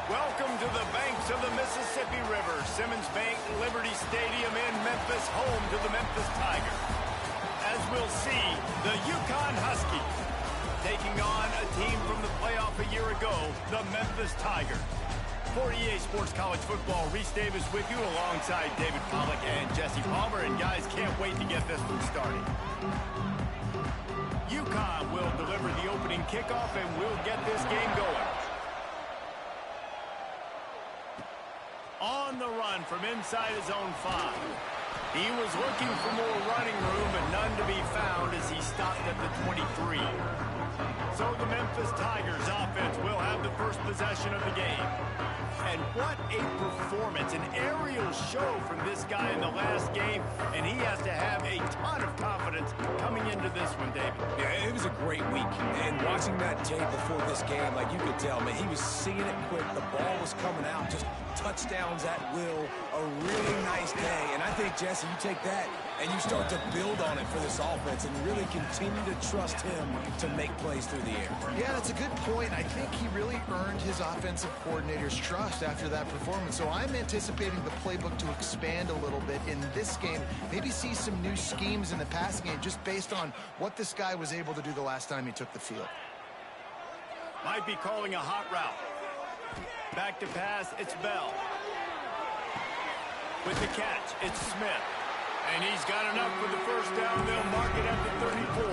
Welcome to the banks of the Mississippi River, Simmons Bank Liberty Stadium in Memphis, home to the Memphis Tigers. As we'll see, the UConn Huskies taking on a team from the playoff a year ago, the Memphis Tigers. For EA Sports College Football, Reese Davis with you alongside David Pollack and Jesse Palmer. And guys, can't wait to get this one started. UConn will deliver the opening kickoff and we'll get this game going. On the run from inside his own 5. He was looking for more running room, but none to be found as he stopped at the 23. So the Memphis Tigers offense will have the first possession of the game. And what a performance, an aerial show from this guy in the last game, and he has to have a ton of confidence coming into this one, David. Yeah, it was a great week, and watching that tape before this game, like you could tell, man, he was seeing it quick, the ball was coming out, just touchdowns at will, a really nice day, and I think, Jesse, you take that and you start to build on it for this offense and really continue to trust him to make plays through the air. Yeah, that's a good point. I think he really earned his offensive coordinator's trust after that performance. So I'm anticipating the playbook to expand a little bit in this game. Maybe see some new schemes in the passing game just based on what this guy was able to do the last time he took the field. Might be calling a hot route. Back to pass, it's Bell. With the catch, it's Smith. And he's got enough for the first down. They'll mark it at the 34.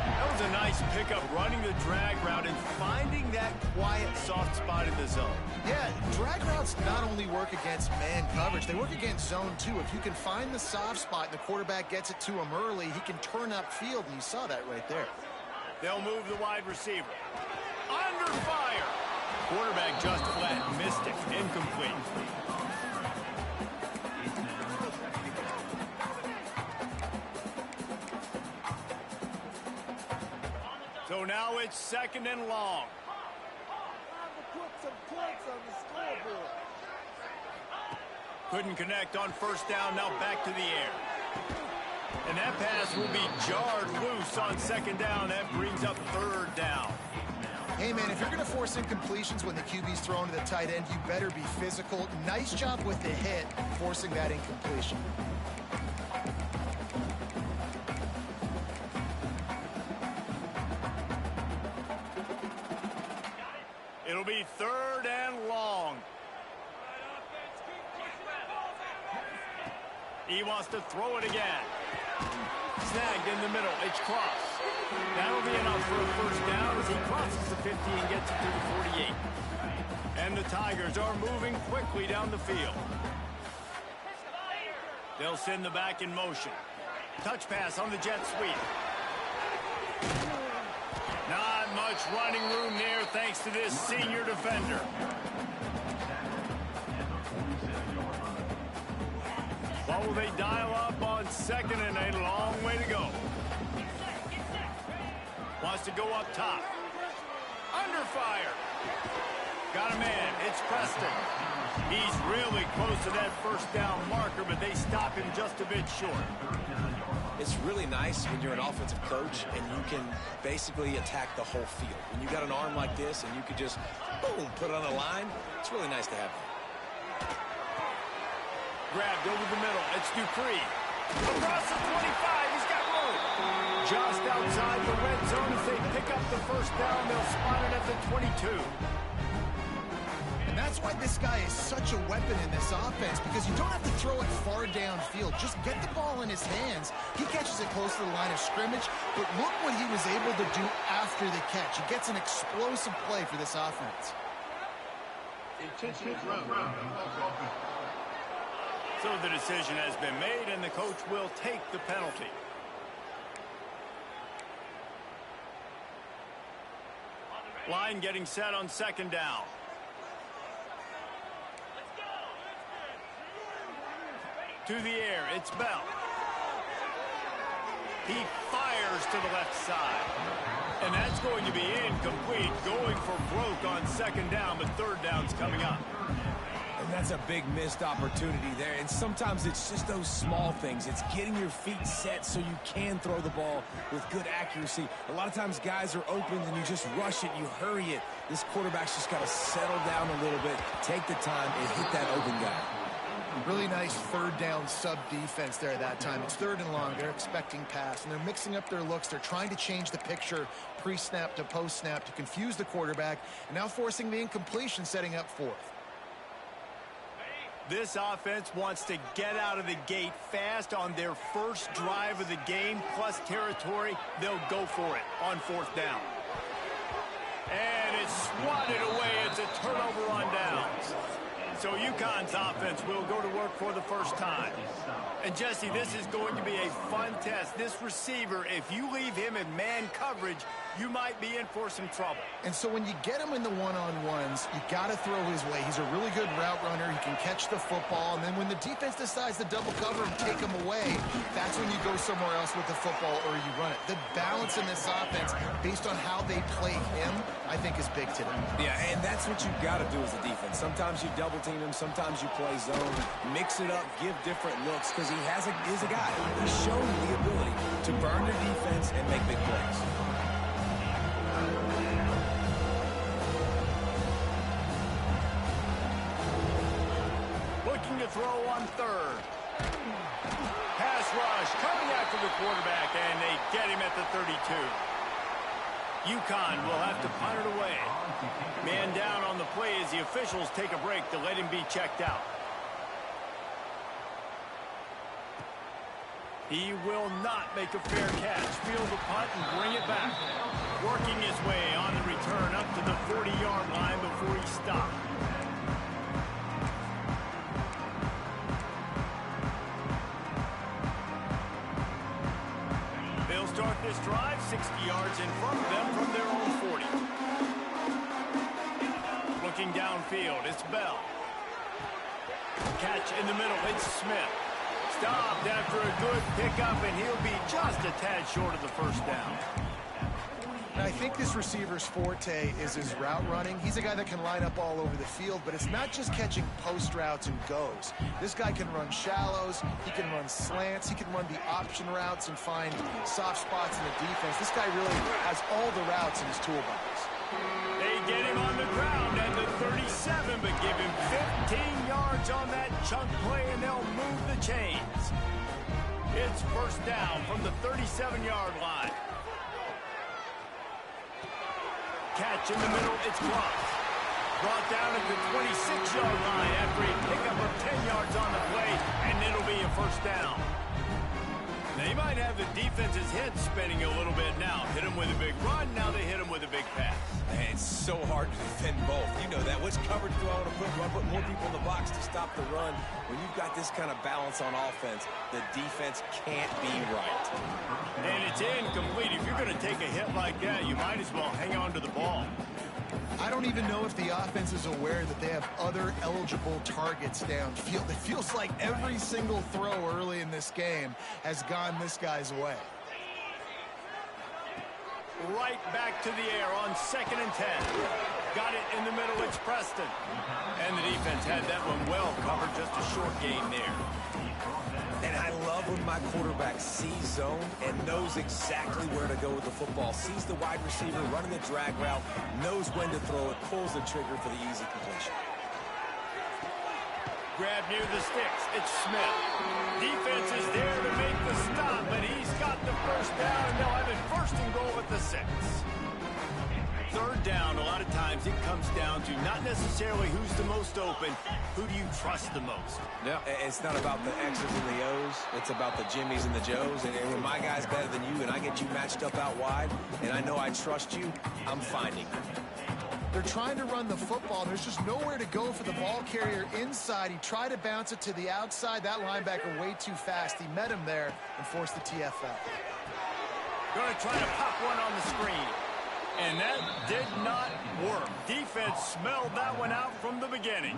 That was a nice pickup, running the drag route and finding that quiet, soft spot in the zone. Yeah, drag routes not only work against man coverage, they work against zone too. If you can find the soft spot and the quarterback gets it to him early, he can turn upfield, and you saw that right there. They'll move the wide receiver. Under fire. Quarterback just flat, missed it, incomplete. So now it's second and long. Couldn't connect on first down, now back to the air. And that pass will be jarred loose on second down. That brings up third down. Hey, man, if you're going to force incompletions when the QB's thrown to the tight end, you better be physical. Nice job with the hit, forcing that incompletion. It'll be third and long. He wants to throw it again. Snagged in the middle. It's cross. That'll be enough for a first down as he crosses the 50 and gets it to the 48. And the Tigers are moving quickly down the field. They'll send the back in motion. Touch pass on the jet sweep. Not much running room there thanks to this senior defender. What will they dial up on second and a long way to go? Wants to go up top. Under fire. Got a man. It's Preston. He's really close to that first down marker, but they stop him just a bit short. It's really nice when you're an offensive coach and you can basically attack the whole field. When you got an arm like this and you can just, boom, put it on a line, it's really nice to have that. Grabbed over the middle. It's Dupree. Across the 25. He's got room. Just outside the red zone as they pick up the first down. They'll spot it at the 22. And that's why this guy is such a weapon in this offense, because you don't have to throw it far downfield. Just get the ball in his hands. He catches it close to the line of scrimmage, but look what he was able to do after the catch. He gets an explosive play for this offense. So the decision has been made, and the coach will take the penalty. Line getting set on second down. To the air, it's Bell. He fires to the left side. And that's going to be incomplete, going for broke on second down, but third down's coming up. And that's a big missed opportunity there. And sometimes it's just those small things. It's getting your feet set so you can throw the ball with good accuracy. A lot of times guys are open and you just rush it, you hurry it. This quarterback's just got to settle down a little bit, take the time, and hit that open guy. Really nice third down sub defense there that time. It's 3rd and long. They're expecting pass, and they're mixing up their looks. They're trying to change the picture pre-snap to post-snap to confuse the quarterback, and now forcing the incompletion, setting up 4th. This offense wants to get out of the gate fast on their first drive of the game, plus territory. They'll go for it on 4th down. And it's swatted away. It's a turnover on downs. So UConn's offense will go to work for the first time. And Jesse, this is going to be a fun test. This receiver, if you leave him in man coverage, you might be in for some trouble. And so when you get him in the one-on-ones, you got to throw his way. He's a really good route runner. He can catch the football. And then when the defense decides to double cover and take him away, that's when you go somewhere else with the football or you run it. The balance in this offense, based on how they play him, I think is big today. Yeah, and that's what you've got to do as a defense. Sometimes you double team him, sometimes you play zone, mix it up, give different looks, because he is a guy. He's shown the ability to burn the defense and make big plays. Looking to throw on 3rd. Pass rush coming after the quarterback, and they get him at the 32. UConn will have to punt it away. Man down on the play as the officials take a break to let him be checked out. He will not make a fair catch. Field the punt and bring it back. Working his way on the return up to the 40-yard line before he stopped. They'll start this drive 60 yards in front of them from their own 40. Looking downfield, it's Bell. Catch in the middle, it's Smith. Stopped after a good pickup, and he'll be just a tad short of the first down. I think this receiver's forte is his route running. He's a guy that can line up all over the field, but it's not just catching post routes and goes. This guy can run shallows, he can run slants, he can run the option routes and find soft spots in the defense. This guy really has all the routes in his toolbox. They get him on the ground at the 37, but give him 15 yards on that chunk play, and they'll move the chains. It's first down from the 37-yard line. Catch in the middle, it's blocked. Brought down at the 26-yard line after a pickup of 10 yards on the play, and it'll be a first down. They might have the defense's head spinning a little bit now. Hit him with a big run, now they hit him with a big pass. Man, it's so hard to defend both. You know that. Which coverage do I want to put? Do I put more people in the box to stop the run? When you've got this kind of balance on offense, the defense can't be right. And it's incomplete. If you're going to take a hit like that, you might as well hang on to the ball. I don't even know if the offense is aware that they have other eligible targets downfield. It feels like every single throw early in this game has gone this guy's way. Right back to the air on 2nd and 10. Got it in the middle, it's Preston. And the defense had that one well covered, just a short gain there. And I love when my quarterback sees zone and knows exactly where to go with the football. Sees the wide receiver running the drag route, knows when to throw it, pulls the trigger for the easy completion. Grab near the sticks, it's Smith. Defense is there to make the stop, but he's got the first down, and they'll have it 1st and goal at the 6. 3rd down, a lot of times it comes down to not necessarily who's the most open, who do you trust the most? Yeah, it's not about the X's and the O's. It's about the Jimmys and the Joes. And when my guy's better than you and I get you matched up out wide, and I know I trust you, I'm finding you. They're trying to run the football. There's just nowhere to go for the ball carrier inside. He tried to bounce it to the outside. That linebacker way too fast. He met him there and forced the TFL. Going to try to pop one on the screen. And that did not work. Defense smelled that one out from the beginning.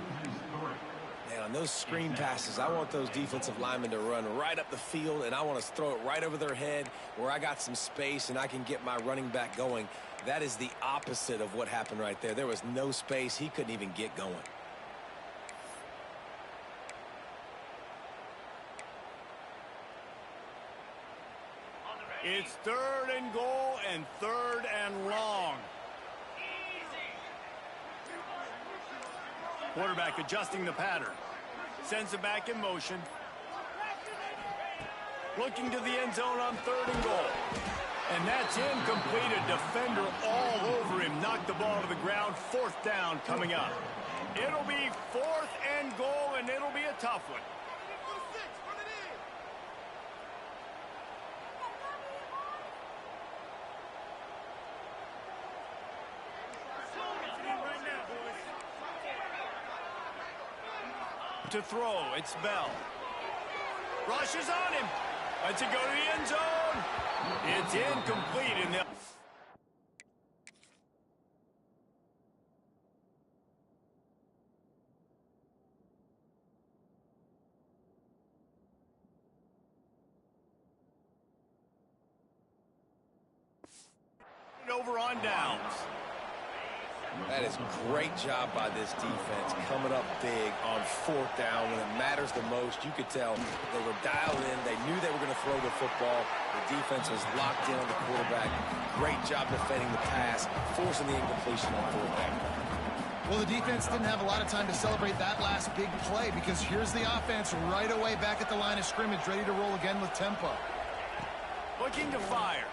Man, on those screen passes, I want those defensive linemen to run right up the field, and I want to throw it right over their head where I got some space and I can get my running back going. That is the opposite of what happened right there. There was no space. He couldn't even get going. It's 3rd and goal and 3rd and long. Quarterback adjusting the pattern. Sends it back in motion. Looking to the end zone on 3rd and goal. And that's incomplete. A defender all over him. Knocked the ball to the ground. 4th down coming up. It'll be 4th and goal, and it'll be a tough one. To throw, it's Bell. Rushes on him. Lets it go to the end zone. It's incomplete in the... over on downs. That is a great job by this defense, coming up big on 4th down when it matters the most. You could tell they were dialed in. They knew they were going to throw the football. The defense was locked in on the quarterback. Great job defending the pass, forcing the incompletion on 4th down. Well, the defense didn't have a lot of time to celebrate that last big play because here's the offense right away back at the line of scrimmage, ready to roll again with tempo. Looking to fire.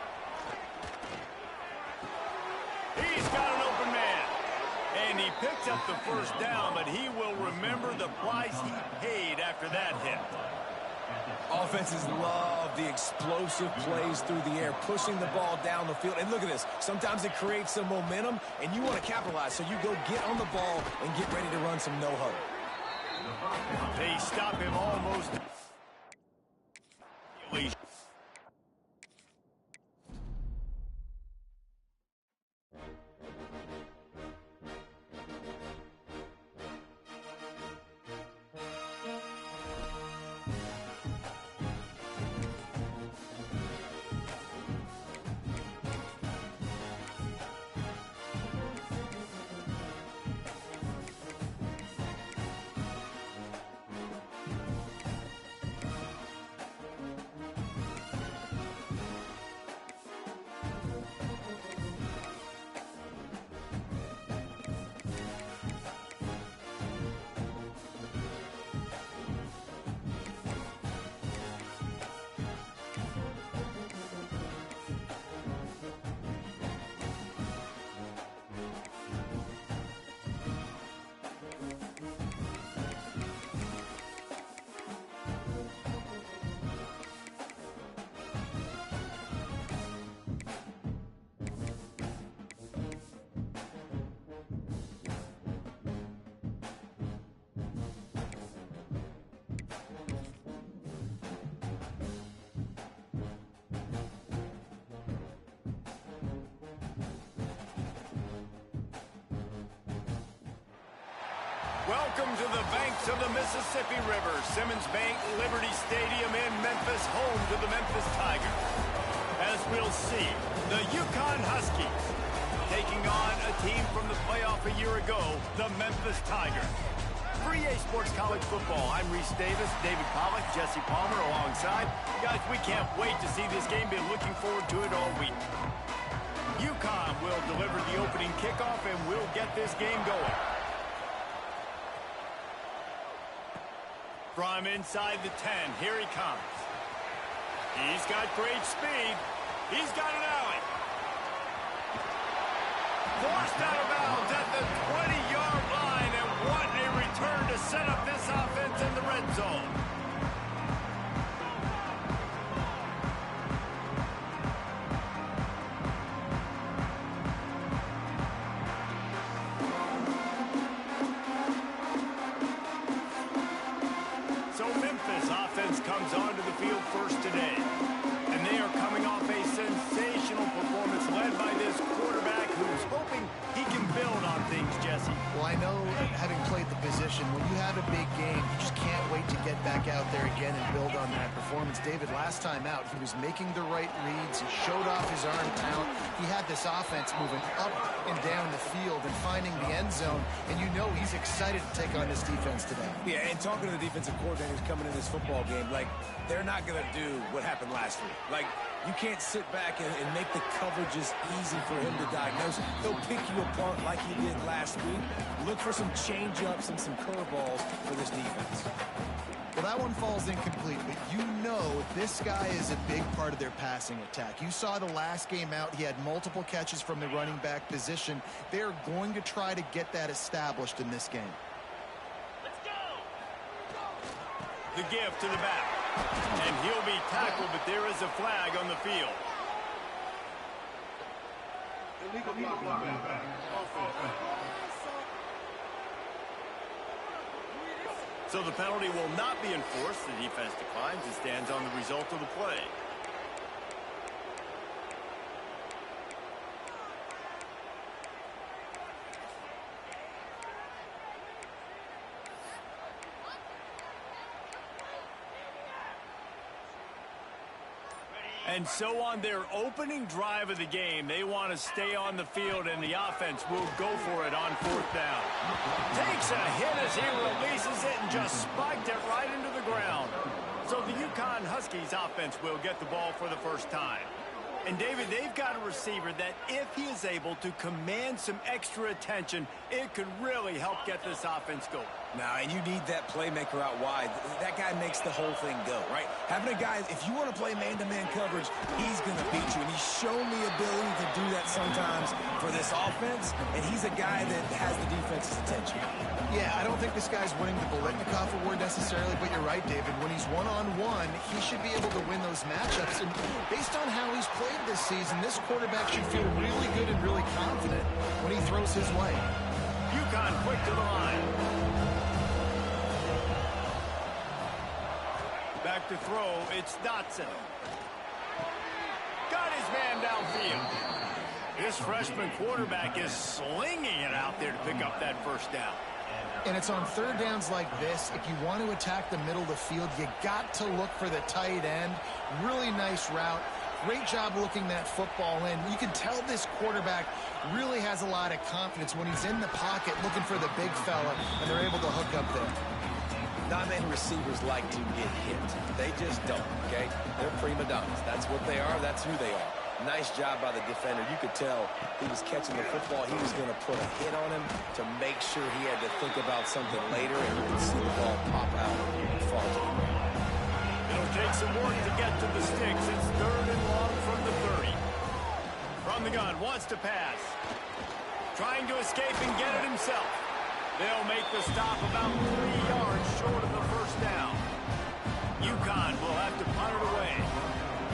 He's got an open man. And he picked up the 1st down, but he will remember the price he paid after that hit. Offenses love the explosive plays through the air, pushing the ball down the field. And look at this. Sometimes it creates some momentum, and you want to capitalize. So you go get on the ball and get ready to run some no-huddle. They stop him almost. Welcome to the banks of the Mississippi River. Simmons Bank Liberty Stadium in Memphis, home to the Memphis Tigers. As we'll see, the UConn Huskies taking on a team from the playoff a year ago, the Memphis Tigers. For EA Sports College Football, I'm Reese Davis, David Pollack, Jesse Palmer alongside. Guys, we can't wait to see this game. Been looking forward to it all week. UConn will deliver the opening kickoff and we'll get this game going. From inside the 10, here he comes. He's got great speed. He's got an alley. Forced out of bounds at the 20-yard line, and what a return to set up this offense in the red zone. So Memphis offense comes onto the field first today. And they are coming off a sensational performance led by this quarterback who's hoping he can build on things, Jesse. Well, I know, having played the position, when you have a big game, you just can't wait to get back back out there again and build on that performance. David, last time out, he was making the right reads. He showed off his arm out. He had this offense moving up and down the field and finding the end zone. And you know he's excited to take on this defense today. Yeah, and talking to the defensive coordinators coming in this football game, like, they're not going to do what happened last week. Like, you can't sit back and make the coverages easy for him to diagnose. He'll pick you apart like he did last week. Look for some change-ups and some curveballs for this defense. Well, that one falls incomplete, but you know this guy is a big part of their passing attack. You saw the last game out, he had multiple catches from the running back position. They're going to try to get that established in this game. Let's go! The give to the back. And he'll be tackled, but there is a flag on the field. Illegal block on back. So the penalty will not be enforced. The defense declines and stands on the result of the play. And so on their opening drive of the game, they want to stay on the field, and the offense will go for it on 4th down. Takes a hit as he releases it and just spiked it right into the ground. So the UConn Huskies offense will get the ball for the first time. And, David, they've got a receiver that if he is able to command some extra attention, it could really help get this offense going. Now, and you need that playmaker out wide. That guy makes the whole thing go, right? Having a guy, if you want to play man-to-man coverage, he's going to beat you. And he's shown the ability to do that sometimes for this offense. And he's a guy that has the defense's attention. Yeah, I don't think this guy's winning the Biletnikoff award necessarily, but you're right, David. When he's one-on-one, he should be able to win those matchups. And based on how he's played this season, this quarterback should feel really good and really confident when he throws his way. UConn quick to the line. Back to throw, it's Dotson. Got his man downfield. This freshman quarterback is slinging it out there to pick up that first down. And it's on 3rd downs like this. If you want to attack the middle of the field, you got to look for the tight end. Really nice route. Great job looking that football in. You can tell this quarterback really has a lot of confidence when he's in the pocket looking for the big fella, and they're able to hook up there. Not many receivers like to get hit. They just don't, okay? They're prima donnas. That's what they are. That's who they are. Nice job by the defender. You could tell he was catching the football. He was going to put a hit on him to make sure he had to think about something later, and you could see the ball pop out and fall to the ground. It'll take some work to get to the sticks. It's 3rd and long from the 30. From the gun, wants to pass. Trying to escape and get it himself. They'll make the stop about 3 yards short of the first down. UConn will have to punt it away.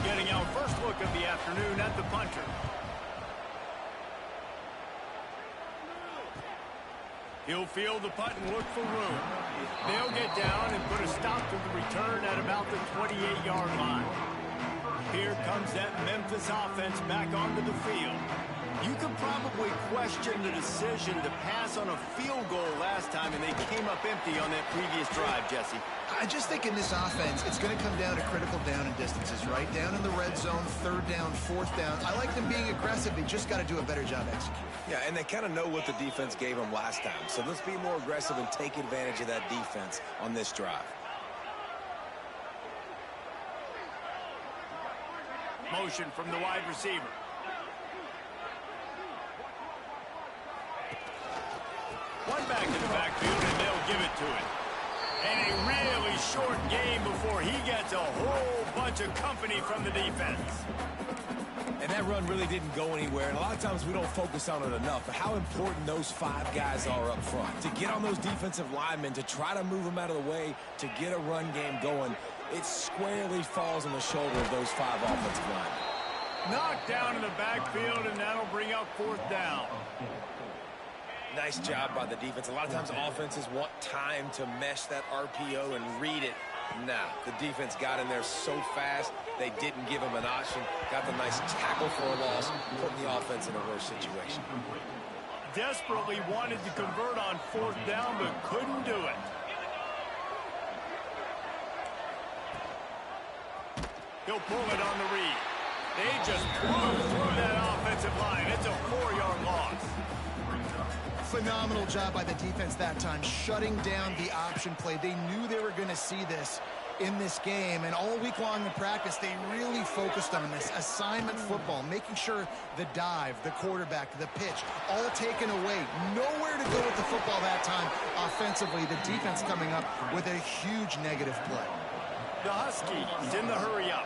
Getting our first look of the afternoon at the punter. He'll field the punt and look for room. They'll get down and put a stop to the return at about the 28-yard line. Here comes that Memphis offense back onto the field. You could probably question the decision to pass on a field goal last time, and they came up empty on that previous drive, Jesse. I just think in this offense, it's going to come down to critical down and distances, right? Down in the red zone, 3rd down, 4th down. I like them being aggressive. They just got to do a better job executing. Yeah, and they kind of know what the defense gave them last time. So let's be more aggressive and take advantage of that defense on this drive. Motion from the wide receiver. One back to the backfield, and they'll give it to it. And a really short game before he gets a whole bunch of company from the defense. And that run really didn't go anywhere, and a lot of times we don't focus on it enough, but how important those 5 guys are up front. To get on those defensive linemen, to try to move them out of the way, to get a run game going, it squarely falls on the shoulder of those 5 offensive linemen. Knocked down in the backfield, and that'll bring up 4th down. Nice job by the defense. A lot of times offenses want time to mesh that RPO and read it. Nah, the defense got in there so fast, they didn't give him an option. Got the nice tackle for a loss, putting the offense in a worse situation. Desperately wanted to convert on 4th down, but couldn't do it. He'll pull it on the read. They just blew through that offensive line. It's a 4-yard loss. Phenomenal job by the defense that time, shutting down the option play. They knew they were going to see this in this game, and all week long in practice, they really focused on this assignment football, making sure the dive, the quarterback, the pitch, all taken away. Nowhere to go with the football that time offensively. The defense coming up with a huge negative play. The Huskies in the hurry up.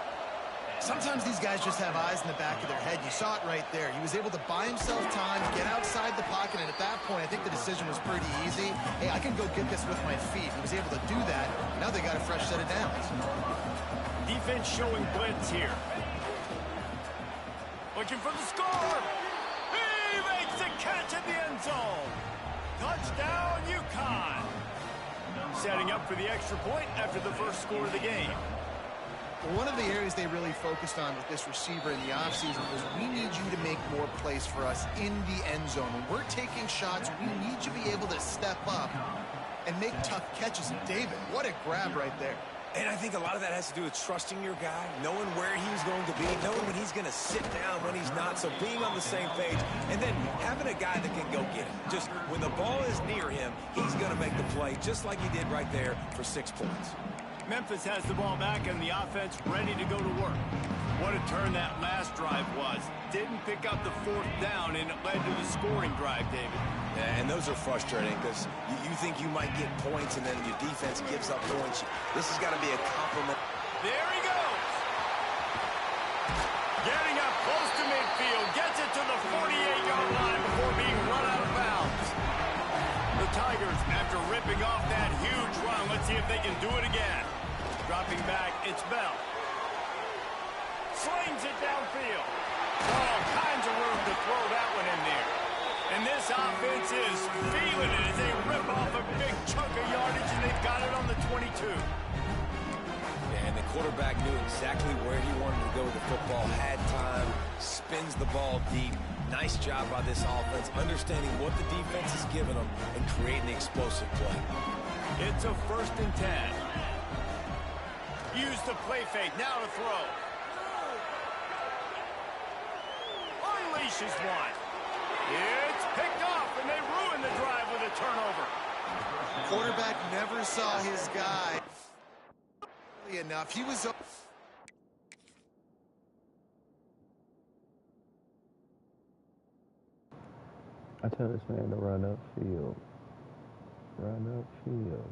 Sometimes these guys just have eyes in the back of their head. You saw it right there. He was able to buy himself time, get outside the pocket, and at that point, I think the decision was pretty easy. Hey, I can go get this with my feet. He was able to do that. Now they got a fresh set of downs. Defense showing blitz here. Looking for the score. He makes the catch in the end zone. Touchdown, UConn. Setting up for the extra point after the first score of the game. One of the areas they really focused on with this receiver in the offseason was we need you to make more plays for us in the end zone. When we're taking shots, we need you to be able to step up and make tough catches. And David, what a grab right there. And I think a lot of that has to do with trusting your guy, knowing where he's going to be, knowing when he's going to sit down, when he's not, so being on the same page, and then having a guy that can go get it. Just when the ball is near him, he's going to make the play, just like he did right there for 6 points. Memphis has the ball back and the offense ready to go to work. What a turn that last drive was. Didn't pick up the 4th down, and it led to the scoring drive, David. Yeah, and those are frustrating because you think you might get points and then your defense gives up points. This has got to be a compliment. There he goes. Getting up close to midfield. Gets it to the 48-yard line before being run out of bounds. The Tigers, after ripping off that huge run, let's see if they can do it again. Dropping back, it's Bell. Slings it downfield. All kinds of room to throw that one in there. And this offense is feeling it as they rip off a big chunk of yardage, and they've got it on the 22. Yeah, and the quarterback knew exactly where he wanted to go with the football, had time, spins the ball deep. Nice job by this offense, understanding what the defense is giving them and creating the explosive play. It's a 1st and 10. Use the play fake, now to throw. Unleashes one. It's picked off, and they ruin the drive with a turnover. Quarterback never saw his guy enough. He was... I tell this man to run upfield. Run upfield.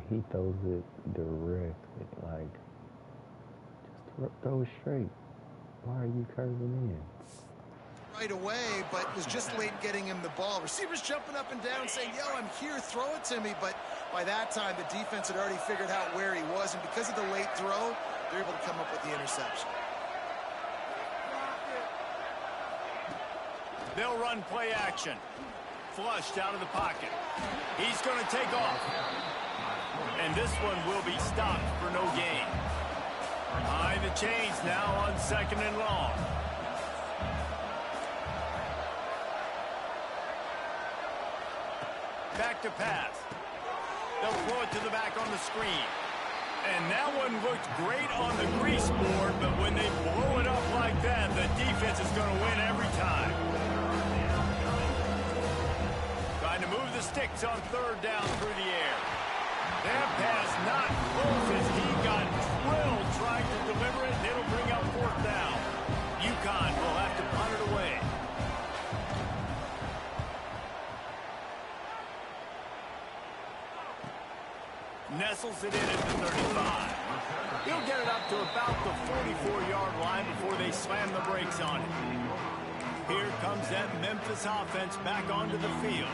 He throws it directly, like, just throw it straight. Why are you curving in? Right away, but was just late getting him the ball. Receivers jumping up and down saying, yo, I'm here, throw it to me. But by that time, the defense had already figured out where he was, and because of the late throw, they're able to come up with the interception. They'll run play action. Flushed out of the pocket. He's going to take off. And this one will be stopped for no gain. Behind the chains now on 2nd and long. Back to pass. They'll throw it to the back on the screen. And that one looked great on the grease board, but when they blow it up like that, the defense is going to win every time. Trying to move the sticks on 3rd down through the air. That pass not close as he got drilled trying to deliver it, and it'll bring up 4th down. UConn will have to punt it away. Nestles it in at the 35. He'll get it up to about the 44-yard line before they slam the brakes on it. Here comes that Memphis offense back onto the field.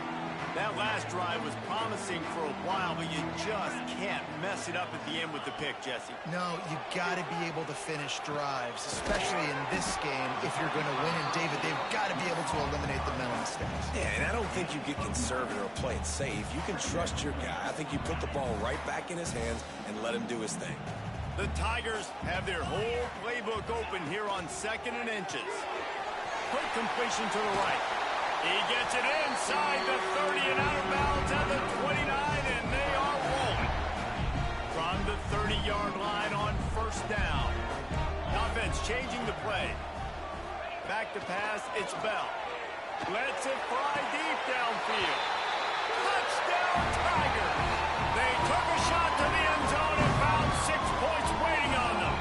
That last drive was promising for a while, but you just can't mess it up at the end with the pick, Jesse. No, you got to be able to finish drives, especially in this game if you're going to win. And, David, they've got to be able to eliminate the mental mistakes. Yeah, and I don't think you get conservative or play it safe. You can trust your guy. I think you put the ball right back in his hands and let him do his thing. The Tigers have their whole playbook open here on 2nd and inches. Quick completion to the right. He gets it inside the 30 and out of bounds at the 29, and they are rolling. From the 30-yard line on 1st down. defense changing the play. Back to pass, it's Bell. Lets it fly deep downfield. Touchdown, Tiger! They took a shot to the end zone and found 6 points waiting on them.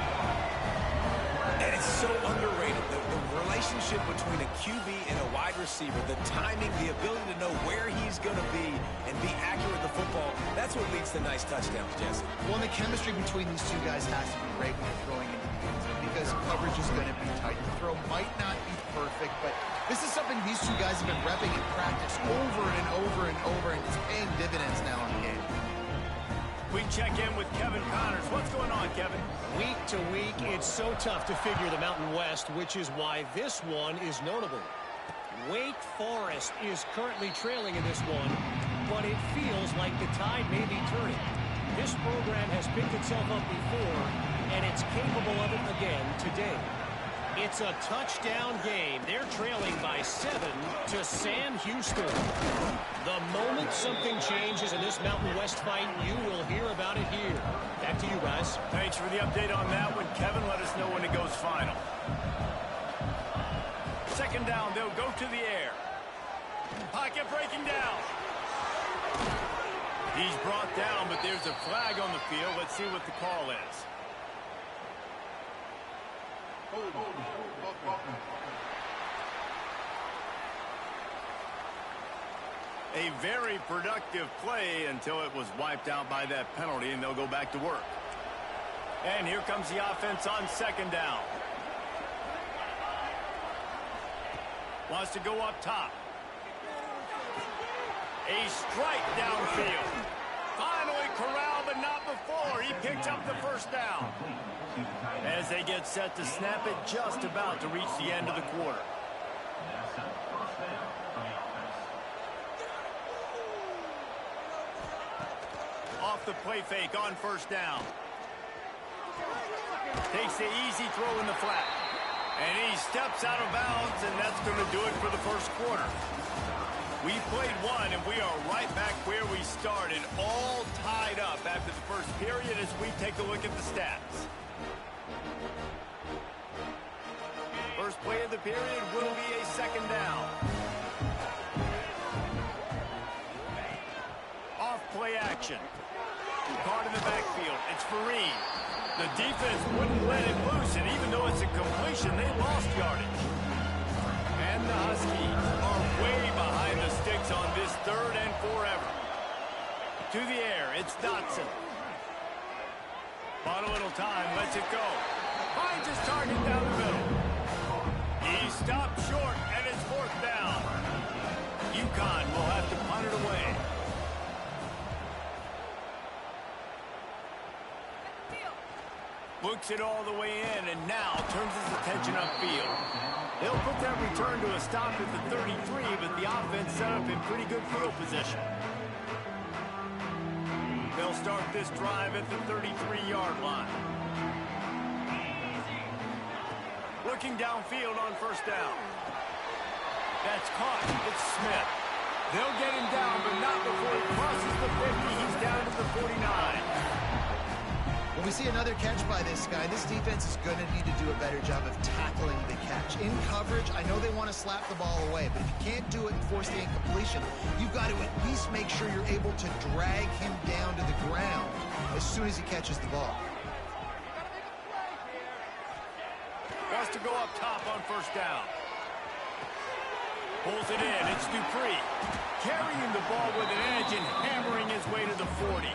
And it's so underrated, the relationship between a QB and a wide receiver, the timing, the ability to know where he's going to be and be accurate with the football, that's what leads to nice touchdowns, Jesse. Well, the chemistry between these two guys has to be great when you're throwing into the end zone because coverage is going to be tight. The throw might not be perfect, but this is something these two guys have been repping in practice over and over and over, and it's paying dividends now in the game. We check in with Kevin Connors. What's going on, Kevin? Week to week, it's so tough to figure the Mountain West, which is why this one is notable. Wake Forest is currently trailing in this one, but it feels like the tide may be turning. This program has picked itself up before, and it's capable of it again today. It's a touchdown game. They're trailing by 7 to Sam Houston. The moment something changes in this Mountain West fight, you will hear about it here. Back to you guys. Thanks for the update on that one, Kevin. Let us know when it goes final. Second down, they'll go to the air. Pocket breaking down. He's brought down, but there's a flag on the field. Let's see what the call is. A very productive play until it was wiped out by that penalty, and they'll go back to work. And here comes the offense on second down. Wants to go up top. A strike downfield. Finally corralled, but not before. He picks up the first down. As they get set to snap it, just about to reach the end of the quarter. Off the play fake on first down. Takes the easy throw in the flat. And he steps out of bounds, and that's going to do it for the first quarter. We played one, and we are right back where we started, all tied up after the first period as we take a look at the stats. First play of the period will be a second down. Off play action. Caught in the backfield. It's Fareed. The defense wouldn't let it loose, and even though it's a completion, they lost yardage. And the Huskies are way behind the sticks on this third and forever. To the air, it's Dotson. Bought a little time, lets it go. Finds his target down the middle. He stopped short, and it's fourth down. UConn will have to punt it away. Looks it all the way in, and now turns his attention upfield. They'll put that return to a stop at the 33, but the offense set up in pretty good field position. They'll start this drive at the 33-yard line. Looking downfield on first down. That's caught. It's Smith. They'll get him down, but not before he crosses the 50. He's down to the 49. When we see another catch by this guy, this defense is going to need to do a better job of tackling the catch. In coverage, I know they want to slap the ball away, but if you can't do it and force the incompletion, you've got to at least make sure you're able to drag him down to the ground as soon as he catches the ball. Wants to go up top on first down. Pulls it in. It's Dupree. Carrying the ball with an edge and hammering his way to the 40.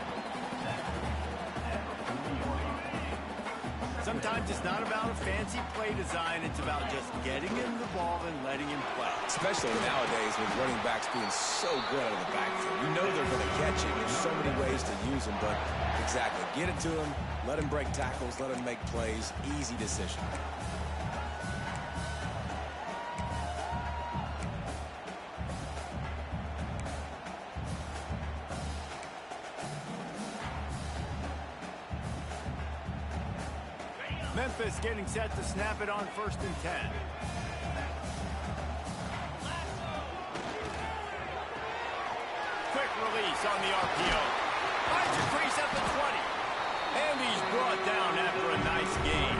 Sometimes it's not about a fancy play design. It's about just getting him the ball and letting him play. Especially nowadays with running backs being so good out of the backfield. You know they're going to catch it. There's so many ways to use them, but exactly. Get it to him, let him break tackles, let him make plays. Easy decision. Memphis getting set to snap it on 1st and 10. Quick release on the RPO. Finds a crease at the 20. And he's brought down after a nice game.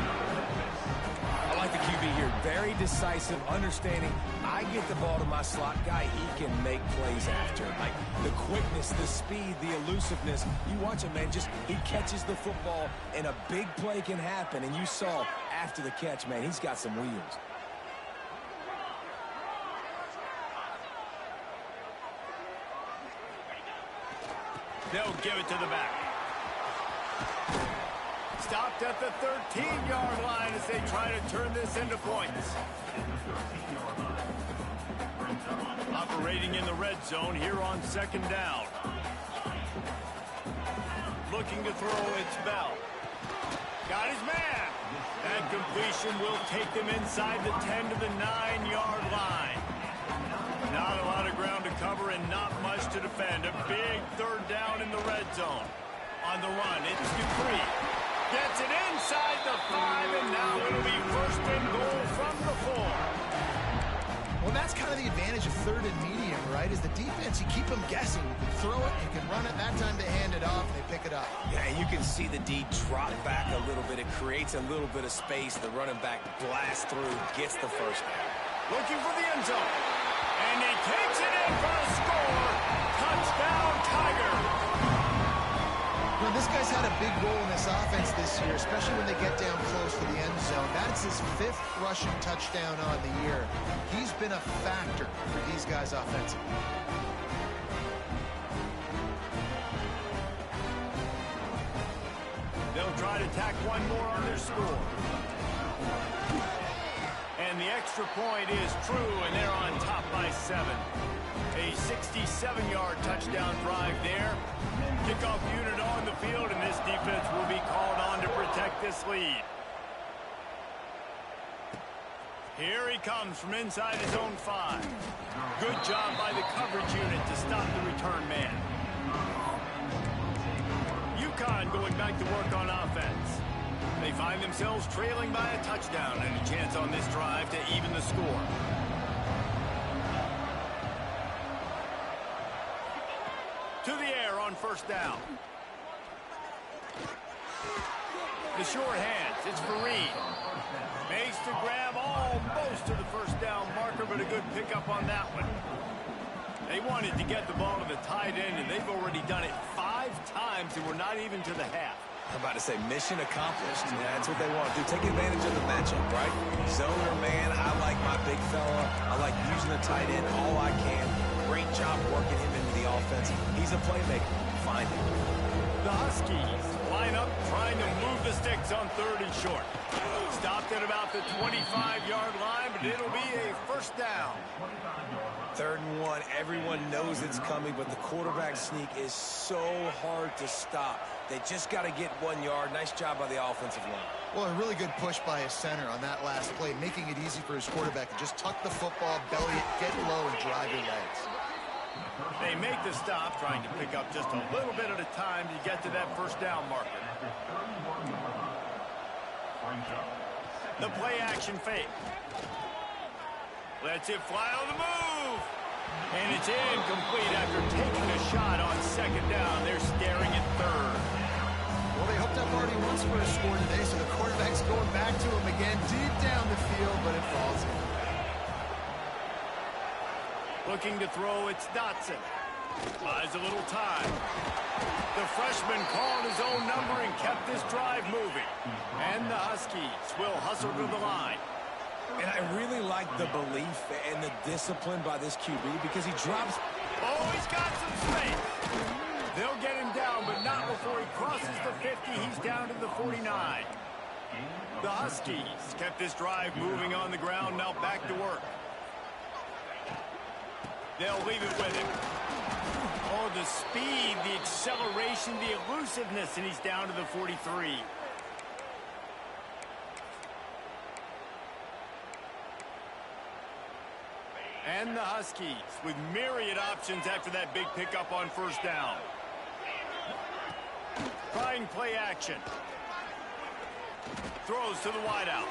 Very decisive, understanding I get the ball to my slot guy, he can make plays after. Like the quickness, the speed, the elusiveness. You watch him, man, just he catches the football and a big play can happen. And you saw after the catch, man, he's got some wheels. They'll give it to the back. Stopped at the 13-yard line as they try to turn this into points. Operating in the red zone here on second down. Looking to throw, it's Bell. Got his man. That completion will take them inside the 10 to the 9-yard line. Not a lot of ground to cover and not much to defend. A big third down in the red zone. On the run, it's Dupree. Gets it inside the 5, and now it'll be first and goal from the 4. Well, that's kind of the advantage of third and medium, right? Is the defense, you keep them guessing. You can throw it, you can run it. That time they hand it off, and they pick it up. Yeah, and you can see the D drop back a little bit. It creates a little bit of space. The running back blasts through, gets the first down. Looking for the end zone. And he takes it in for a score. Touchdown, Tiger. Well, this guy's had a big role in this offense this year, especially when they get down close to the end zone. That's his 5th rushing touchdown on the year. He's been a factor for these guys offensively. They'll try to tack one more on their score. And the extra point is true, and they're on top by 7. A 67-yard touchdown drive there. Kickoff unit on the field, and this defense will be called on to protect this lead. Here he comes from inside his own 5. Good job by the coverage unit to stop the return man. UConn going back to work on offense. They find themselves trailing by a touchdown and a chance on this drive to even the score. To the air on first down. The short hands, it's Fareed. Makes the grab almost to the first down marker, but a good pickup on that one. They wanted to get the ball to the tight end, and they've already done it 5 times, and we're not even to the half. I'm about to say mission accomplished. Yeah, that's what they want to do. Take advantage of the matchup, right? Zone or man, I like my big fella. I like using the tight end all I can. Great job working him into the offense. He's a playmaker. Find him. The Huskies line up trying to move the sticks on 3rd and short. Stopped at about the 25-yard line, but it'll be a first down. 3rd and 1. Everyone knows it's coming, but the quarterback sneak is so hard to stop. They just got to get 1 yard. Nice job by the offensive line. Well, a really good push by his center on that last play, making it easy for his quarterback to just tuck the football, belly it, get low, and drive your legs. They make the stop, trying to pick up just a little bit at a time to get to that first down marker. The play action fake. Lets it fly on the move. And it's incomplete after taking a shot on 2nd down. They're staring at 3rd. Well, they hooked up already once for a score today, so the quarterback's going back to him again deep down the field, but it falls in. Looking to throw, it's Dotson. Buys a little time. The freshman called his own number and kept this drive moving. And the Huskies will hustle to the line. And I really like the belief and the discipline by this QB because he drops. Oh, he's got some space. They'll get him down, but not before he crosses the 50. He's down to the 49. The Huskies kept this drive moving on the ground, now back to work. They'll leave it with him. Oh, the speed, the acceleration, the elusiveness, and he's down to the 43. And the Huskies with myriad options after that big pickup on first down. Trying play action. Throws to the wideout.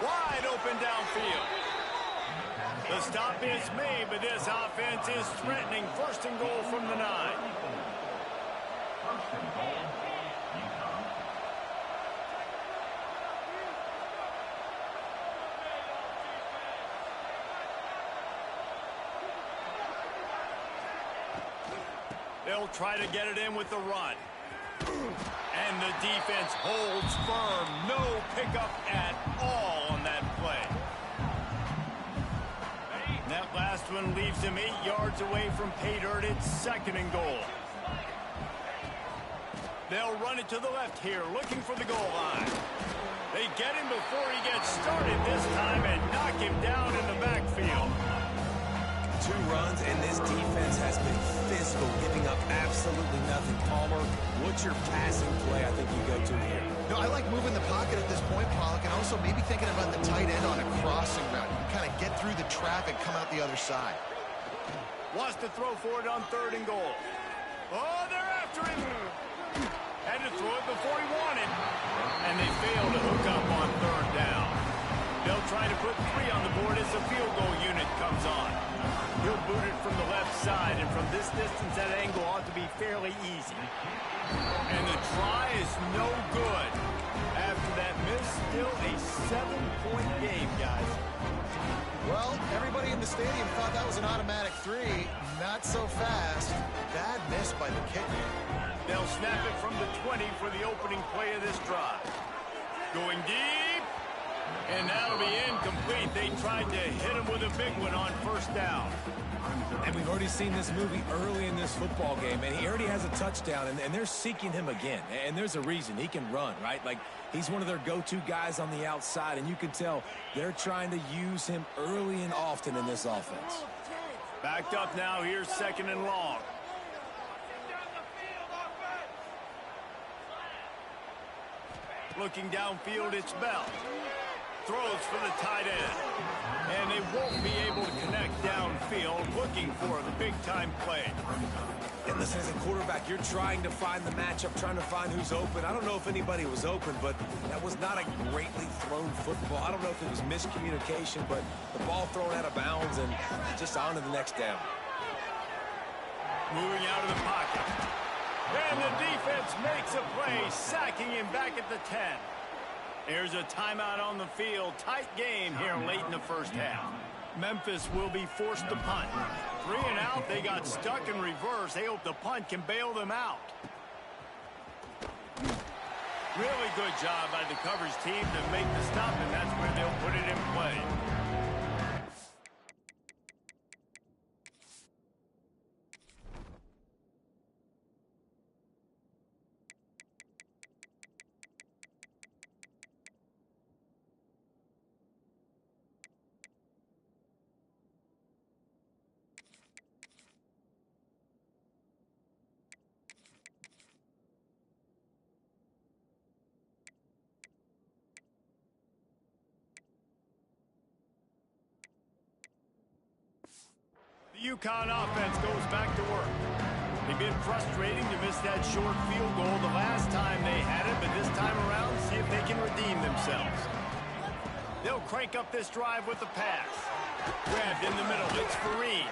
Wide open downfield. The stop is made, but this offense is threatening 1st and goal from the 9. They'll try to get it in with the run. And the defense holds firm. No pickup at all on that play. That last one leaves him 8 yards away from pay dirt. It's 2nd and goal. They'll run it to the left here, looking for the goal line. They get him before he gets started this time and knock him down in the backfield. 2 runs, and this defense has been physical, giving up absolutely nothing. Palmer, what's your passing play I think you go to here? No, I like moving the pocket at this point, Pollock, and also maybe thinking about the tight end on a crossing route. You can kind of get through the traffic, come out the other side. Wants to throw for it on 3rd and goal. Oh, they're after him. Had to throw it before he wanted. And they fail to hook up on 3rd down. They'll try to put 3 on the board as the field goal unit comes on. He'll boot it from the left side, and from this distance, that angle ought to be fairly easy. And the try is no good. After that miss, still a 7-point game, guys. Well, everybody in the stadium thought that was an automatic 3. Not so fast. Bad miss by the kicker. They'll snap it from the 20 for the opening play of this drive. Going deep. And that'll be incomplete. They tried to hit him with a big one on 1st down. And we've already seen this movie early in this football game, and he already has a touchdown, and they're seeking him again. And there's a reason. He can run, right? Like, he's one of their go-to guys on the outside, and you can tell they're trying to use him early and often in this offense. Backed up now. Here's 2nd and long. Looking downfield, it's Bell. Throws for the tight end. And they won't be able to connect downfield, looking for the big-time play. And listen, as a quarterback, you're trying to find the matchup, trying to find who's open. I don't know if anybody was open, but that was not a greatly thrown football. I don't know if it was miscommunication, but the ball thrown out of bounds and just on to the next down. Moving out of the pocket. And the defense makes a play, sacking him back at the 10. There's a timeout on the field. Tight game here late in the 1st half. Memphis will be forced to punt. 3 and out. They got stuck in reverse. They hope the punt can bail them out. Really good job by the coverage team to make the stop, and that's where they'll put it in play. The UConn offense goes back to work. They've been frustrating to miss that short field goal the last time they had it, but this time around, see if they can redeem themselves. They'll crank up this drive with the pass. Grabbed in the middle, it's Fareed.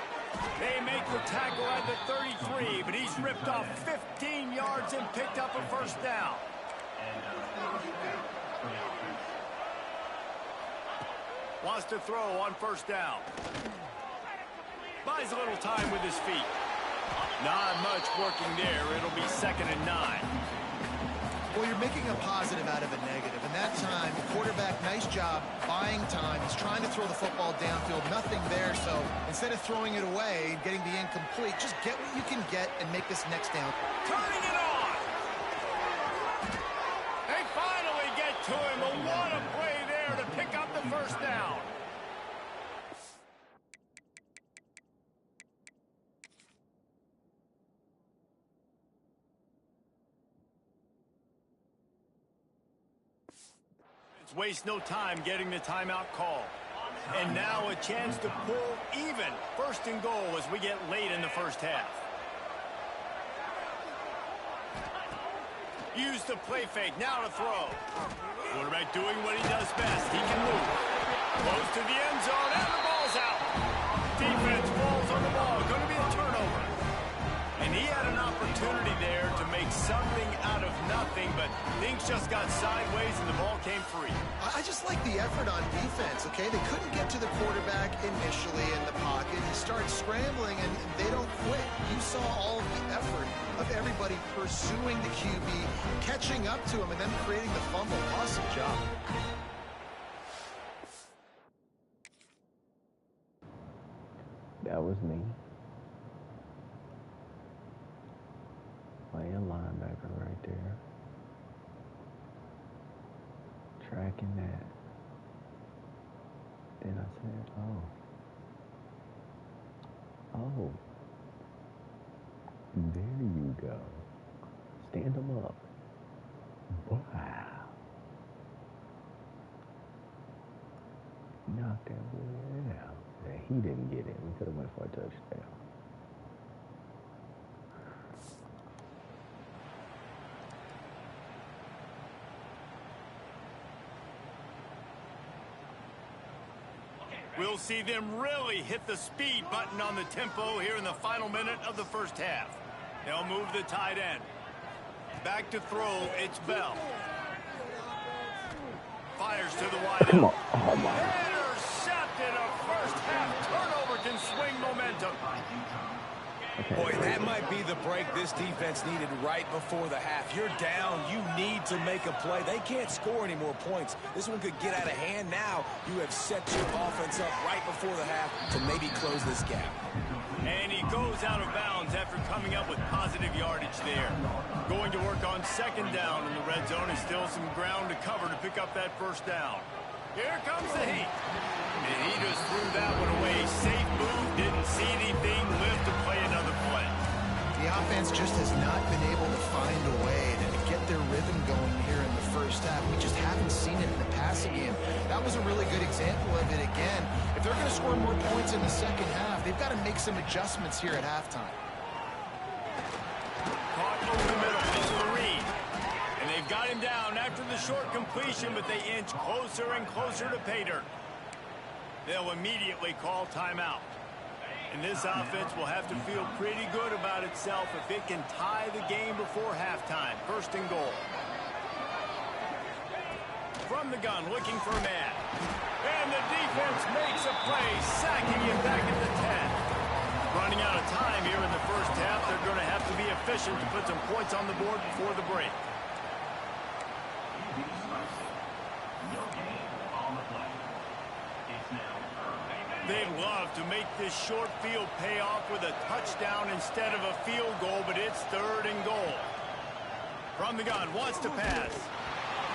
They make the tackle at the 33, but he's ripped off 15 yards and picked up a 1st down. Wants to throw on 1st down. Buys a little time with his feet. Not much working there. It'll be 2nd and 9. Well, you're making a positive out of a negative. And that time, the quarterback, nice job buying time. He's trying to throw the football downfield. Nothing there. So instead of throwing it away and getting the incomplete, just get what you can get and make this next down. Turning it on. They finally get to him. But what a play there to pick up the 1st down. Waste no time getting the timeout call. And now a chance to pull even 1st and goal as we get late in the 1st half. Use the play fake, now to throw. Quarterback doing what he does best. He can move. Close to the end zone, and the ball's out. Defense falls on the ball. Going to be a turnover. And he had an opportunity there to make something out of nothing, but things just got sideways and the ball came free. I just like the effort on defense, okay? They couldn't get to the quarterback initially in the pocket. He starts scrambling, and they don't quit. You saw all of the effort of everybody pursuing the QB, catching up to him, and then creating the fumble. Awesome job. That was me. Playing linebacker right there. Tracking that. Then I said, oh, there you go. Stand them up. Wow. Knocked that boy out. Yeah, he didn't get it. We could have went for a touchdown. We'll see them really hit the speed button on the tempo here in the final minute of the first half. They'll move the tight end. Back to throw, it's Bell. Fires to the wide. Come on. Oh, my. Intercepted. A first half turnover can swing momentum. Okay. Boy, that might be the break this defense needed right before the half. You're down. You need to make a play. They can't score any more points. This one could get out of hand now. You have set your offense up right before the half to maybe close this gap. And he goes out of bounds after coming up with positive yardage there. Going to work on second down in the red zone. Is still some ground to cover to pick up that first down. Here comes the heat. And he just threw that one away. Safe move, didn't see anything, lived to play another play. The offense just has not been able to find a way to get their rhythm going here in the first half. We just haven't seen it in the passing game. That was a really good example of it again. If they're going to score more points in the second half, they've got to make some adjustments here at halftime. Caught over the middle, it's the read. And they've got him down after the short completion, but they inch closer and closer to pay dirt. They'll immediately call timeout. And this offense will have to feel pretty good about itself if it can tie the game before halftime. First and goal. From the gun, looking for a man. And the defense makes a play, sacking him back at the 10. Running out of time here in the first half. They're going to have to be efficient to put some points on the board before the break. They'd love to make this short field pay off with a touchdown instead of a field goal, but it's third and goal. From the gun, wants to pass.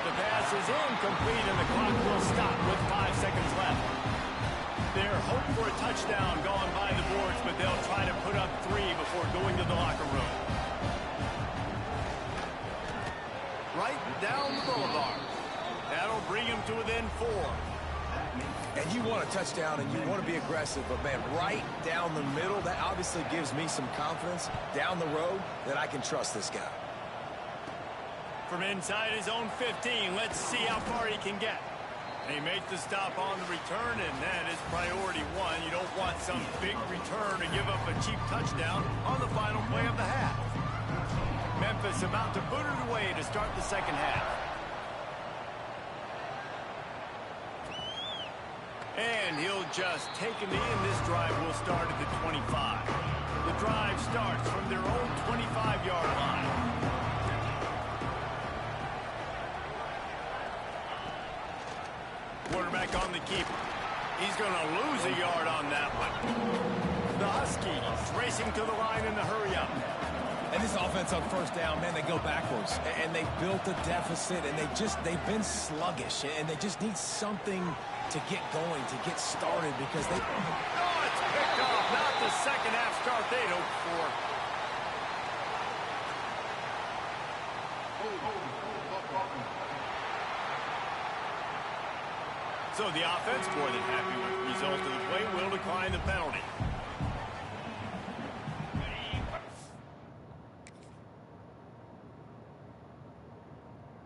The pass is incomplete, and the clock will stop with 5 seconds left. Their hope for a touchdown gone by the boards, but they'll try to put up 3 before going to the locker room. Right down the boulevard. That'll bring him to within 4. And you want a touchdown and you want to be aggressive, but man, right down the middle, that obviously gives me some confidence down the road that I can trust this guy. From inside his own 15, let's see how far he can get. And he makes the stop on the return, and that is priority 1. You don't want some big return to give up a cheap touchdown on the final play of the half. Memphis about to boot it away to start the second half. And he'll just take a knee, and this drive will start at the 25. The drive starts from their own 25-yard line. Quarterback on the keeper. He's going to lose a yard on that one. The Huskies racing to the line in the hurry-up. And this offense on first down, man, they go backwards. And they built a deficit, and they've been sluggish. And they just need something to get going, to get started, because they... Oh, it's picked off. Not the second half start they'd hoped for. So the offense, more than happy with the result of the play, will decline the penalty.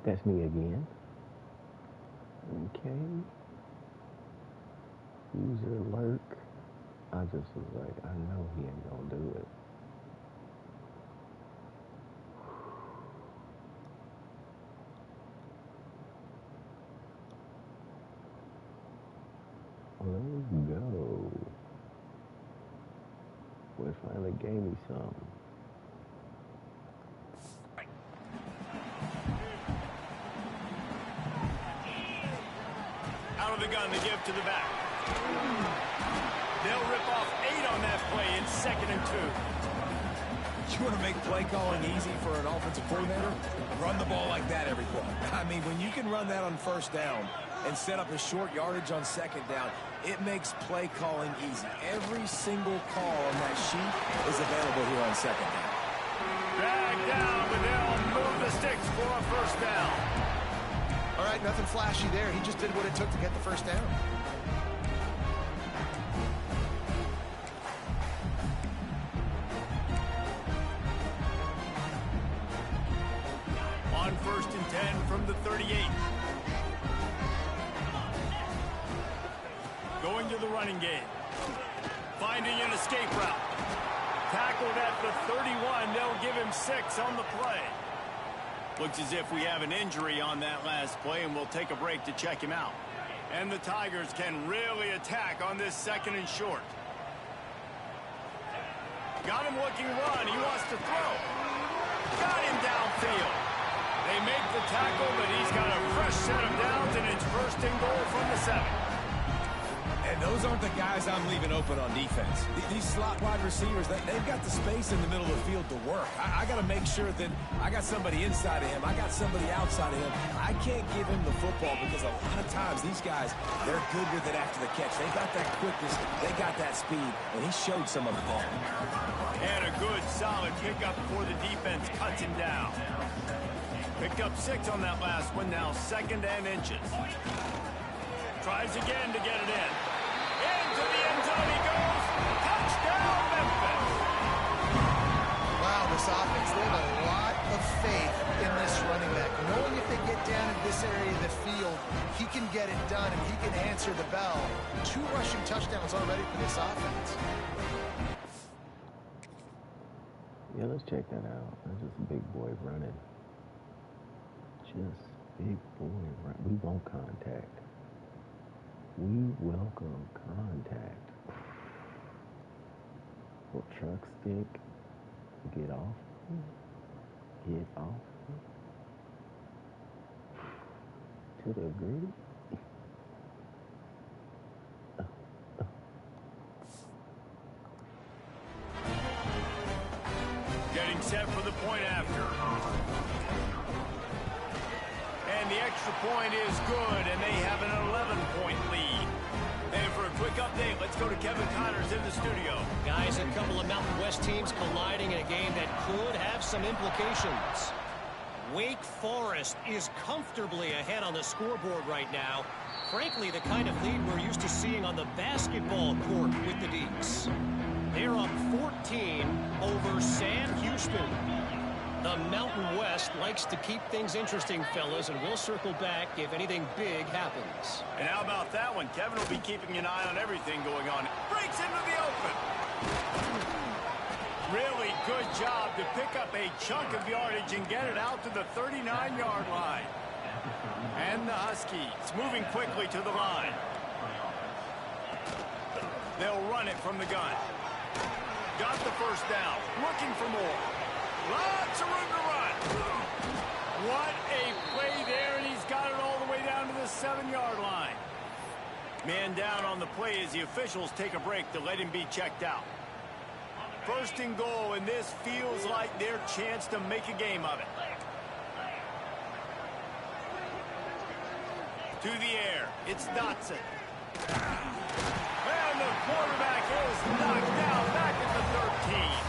That's me again. Okay. User lurk. I just was like, I know he ain't gonna do it. They finally gave me some. Out of the gun to give to the back. They'll rip off 8 on that play in 2nd and 2. You want to make play calling easy for an offensive coordinator? Run the ball like that every play. I mean, when you can run that on 1st down and set up a short yardage on 2nd down, it makes play calling easy. Every single call on that sheet is available here on 2nd down. Drag down, but they'll move the sticks for a 1st down. All right, nothing flashy there. He just did what it took to get the 1st down. On 1st and 10 from the 38. Going to the running game. Finding an escape route. Tackled at the 31. They'll give him 6 on the play. Looks as if we have an injury on that last play, and we'll take a break to check him out. And the Tigers can really attack on this 2nd and short. Got him looking run. He wants to throw. Got him downfield. They make the tackle, but he's got a fresh set of downs, and it's 1st and goal from the 7. And those aren't the guys I'm leaving open on defense. These slot wide receivers, they've got the space in the middle of the field to work. I got to make sure that I got somebody inside of him. I got somebody outside of him. I can't give him the football because a lot of times these guys, they're good with it after the catch. They got that quickness. They got that speed, and he showed some of it there. And a good, solid pickup before the defense cuts him down. Picked up 6 on that last one, now 2nd and inches. Tries again to get it in. Into the end zone he goes. Touchdown, Memphis. Wow, this offense, they have a lot of faith in this running back. Knowing if they get down in this area of the field, he can get it done and he can answer the bell. 2 rushing touchdowns already for this offense. Yeah, let's check that out. That's just a big boy running. Just big boy running. We want contact. We welcome contact. Little truck stick. Get off. Get off. To the gritty. Getting set for the point after. And the extra point is good, and they have an 11-point lead. And for a quick update, let's go to Kevin Connors in the studio. Guys, a couple of Mountain West teams colliding in a game that could have some implications. Wake Forest is comfortably ahead on the scoreboard right now. Frankly, the kind of lead we're used to seeing on the basketball court with the Deacs. They're up 14 over Sam Houston. The Mountain West likes to keep things interesting, fellas, and we'll circle back if anything big happens. And how about that one? Kevin will be keeping an eye on everything going on. Breaks into the open. Really good job to pick up a chunk of yardage and get it out to the 39-yard line. And the Huskies moving quickly to the line. They'll run it from the gun. Got the 1st down. Looking for more. Lots of room to run. What a play there, and he's got it all the way down to the 7-yard line. Man down on the play as the officials take a break to let him be checked out. 1st and goal, and this feels like their chance to make a game of it. To the air, it's Dotson. And the quarterback is knocked down back at the 13.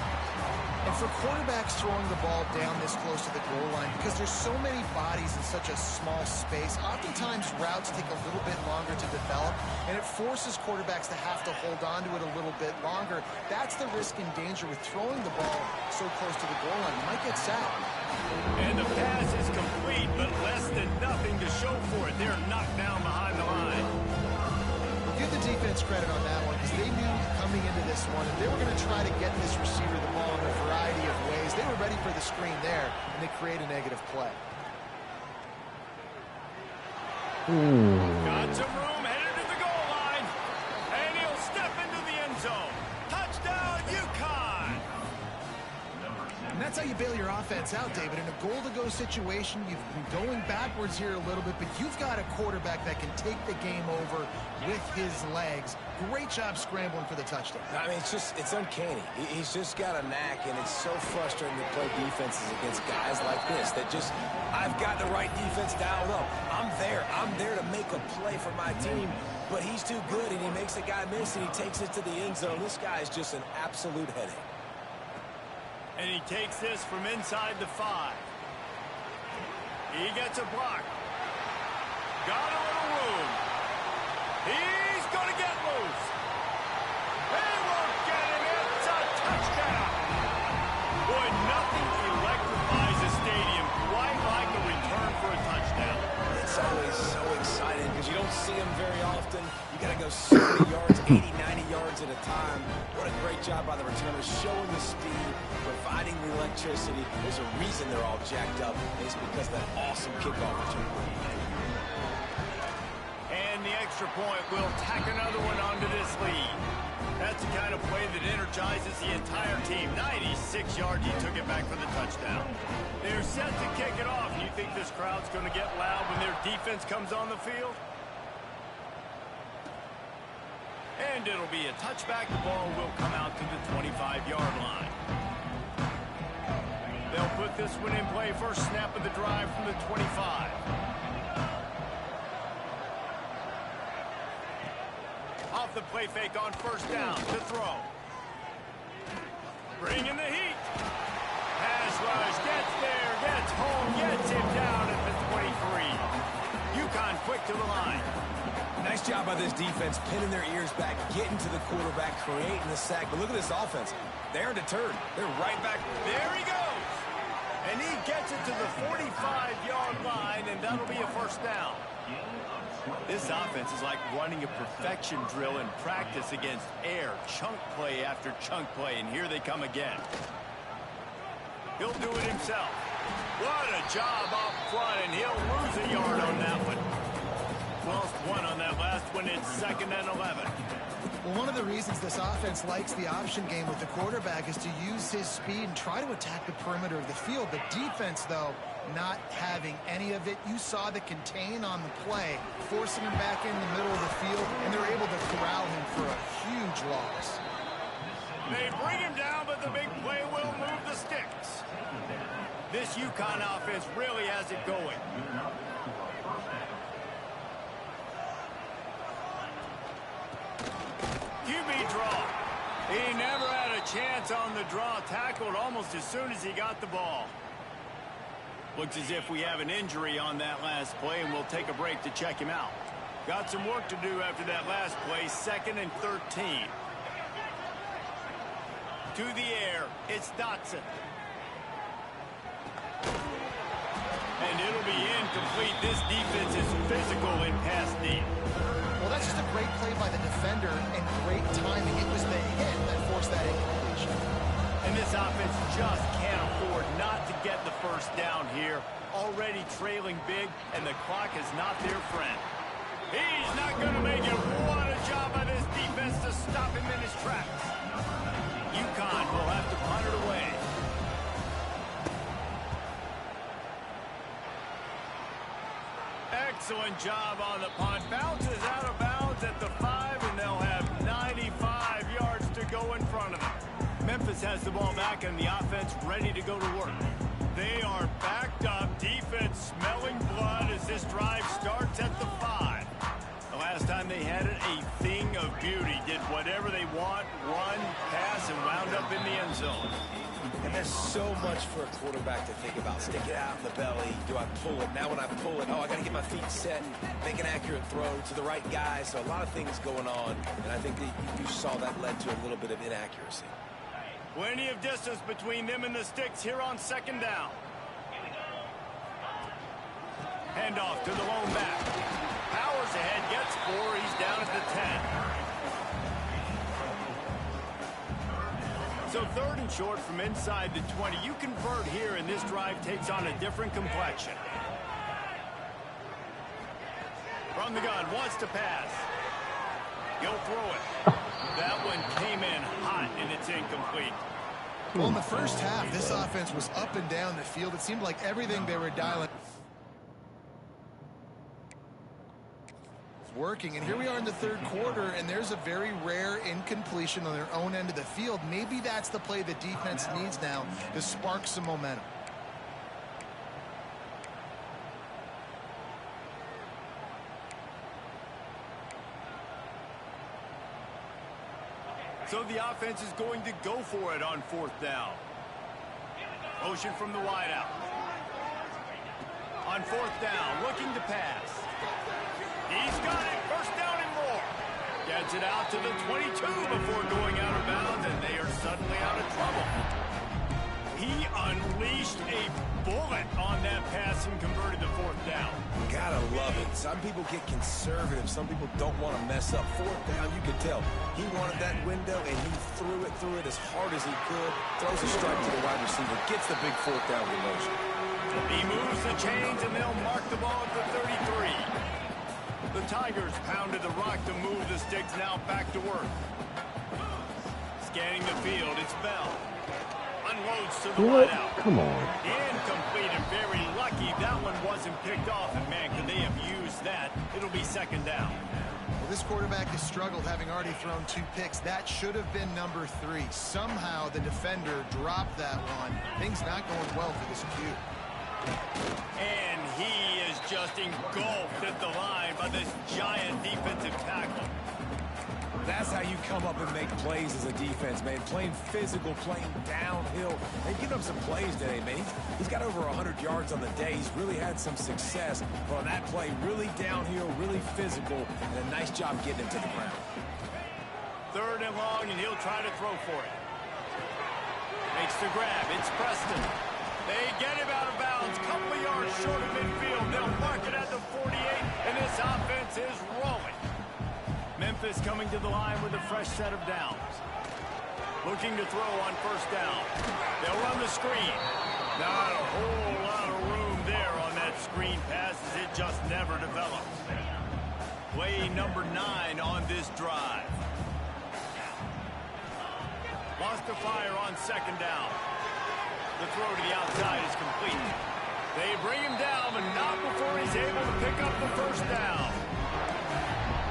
And for quarterbacks throwing the ball down this close to the goal line, because there's so many bodies in such a small space, oftentimes routes take a little bit longer to develop, and it forces quarterbacks to have to hold on to it a little bit longer. That's the risk and danger with throwing the ball so close to the goal line. You might get sacked. And the pass is complete, but less than nothing to show for it. They're knocked down behind the line. Give the defense credit on that one, because they knew coming into this one, and they were going to try to get this receiver the ball in a variety of ways. They were ready for the screen there, and they create a negative play. Got some room, headed to the goal line, and he'll step into the end zone. Touchdown, UConn! defense out, David. In a goal-to-go situation, you've been going backwards here a little bit, but you've got a quarterback that can take the game over with his legs. Great job scrambling for the touchdown. I mean, it's uncanny. He's just got a knack, and it's so frustrating to play defenses against guys like this that just, I've got the right defense dialed up. I'm there to make a play for my team, but he's too good, and he makes a guy miss, and he takes it to the end zone. This guy is just an absolute headache. And he takes this from inside the 5. He gets a block. Got a little room. He's going to get loose. They won't get him. It's a touchdown. Boy, nothing electrifies a stadium quite like a return for a touchdown. It's always so exciting because you don't see them very often. You got to go so many yards, 80, 90 yards at a time. What a great job by the returners, showing the speed, providing the electricity. There's a reason they're all jacked up. It's because of that awesome kickoff return. And the extra point will tack another one onto this lead. That's the kind of play that energizes the entire team. 96 yards, he took it back for the touchdown. They're set to kick it off. You think this crowd's going to get loud when their defense comes on the field? And it'll be a touchback. The ball will come out to the 25-yard line. They'll put this one in play. First snap of the drive from the 25. Off the play fake on first down to throw. Bringing the heat. Pass rush, gets there, gets home, gets him down at the 23. UConn quick to the line. Nice job by this defense, pinning their ears back, getting to the quarterback, creating the sack. But look at this offense. They're deterred. They're right back. There he goes. And he gets it to the 45-yard line, and that'll be a first down. This offense is like running a perfection drill in practice against air. Chunk play after chunk play, and here they come again. He'll do it himself. What a job up front, and he'll lose a yard on that one. Lost one on that last one. It's 2nd and 11. Well, one of the reasons this offense likes the option game with the quarterback is to use his speed and try to attack the perimeter of the field. The defense, though, not having any of it. You saw the contain on the play, forcing him back in the middle of the field, and they're able to corral him for a huge loss. They bring him down, but the big play will move the sticks. This UConn offense really has it going. QB draw. He never had a chance on the draw. Tackled almost as soon as he got the ball. Looks as if we have an injury on that last play, and we'll take a break to check him out. Got some work to do after that last play. 2nd and 13. To the air, it's Dotson. And it'll be incomplete. This defense is physical in pass D. Well, that's just a great play by the defender and great timing. It was the hit that forced that incompletion. And this offense just can't afford not to get the first down here. Already trailing big, and the clock is not their friend. He's not going to make it. What a job by this defense to stop him in his tracks. UConn will have to punt it away. Excellent job on the punt. Bounces out of bounds at the 5, and they'll have 95 yards to go in front of them. Memphis has the ball back, and the offense ready to go to work. They are backed up. Defense smelling blood as this drive starts at the 5. The last time they had it, a thing of beauty. Did whatever they want, run, pass, and wound up in the end zone. And there's so much for a quarterback to think about. Stick it out in the belly. Do I pull it? Now when I pull it, I got to get my feet set, make an accurate throw to the right guy. So a lot of things going on, and I think that you saw that led to a little bit of inaccuracy. Plenty of distance between them and the sticks here on 2nd down. Handoff to the lone back. Powers ahead, gets 4. He's down at the 10. So 3rd and short from inside the 20. You convert here, and this drive takes on a different complexion. From the gun, wants to pass. He'll throw it. That one came in hot, and it's incomplete. Well, in the first half, this offense was up and down the field. It seemed like everything they were dialing was working. And here we are in the third quarter, and there's a very rare incompletion on their own end of the field. Maybe that's the play the defense needs now to spark some momentum. So the offense is going to go for it on fourth down. Motion from the wideout. On fourth down, looking to pass. He's got it. First down and more. Gets it out to the 22 before going out of bounds, and they are suddenly out of trouble. He unleashed a bullet on that pass and converted the fourth down. Gotta love it. Some people get conservative. Some people don't want to mess up. Fourth down, you can tell. He wanted that window, and he threw it as hard as he could. Throws a strike to the wide receiver. Gets the big fourth down motion. He moves the chains, and they'll mark the ball at the 33. The Tigers pounded the rock to move the sticks. Now back to work. Scanning the field, it's Bell. Unloads to the wideout. Come on. Incomplete and very lucky that one wasn't picked off. And man, could they have used that? It'll be second down. Well, this quarterback has struggled, having already thrown 2 picks. That should have been number 3. Somehow the defender dropped that one. Things not going well for this Q. And he is just engulfed at the line by this giant defensive tackle. That's how you come up and make plays as a defense, man. Playing physical, playing downhill. They've given up some plays today, man. He's got over 100 yards on the day. He's really had some success. But on that play, really downhill, really physical, and a nice job getting him to the ground. Third and long, and he'll try to throw for it. Makes the grab. It's Preston. They get him out of bounds. Couple of yards short of midfield. They'll mark it at the 48, and this offense is rolling. Memphis coming to the line with a fresh set of downs. Looking to throw on first down. They'll run the screen. Not a whole lot of room there on that screen pass as it just never develops. Play number 9 on this drive. Lost the fire on second down. The throw to the outside is complete. They bring him down, but not before he's able to pick up the first down.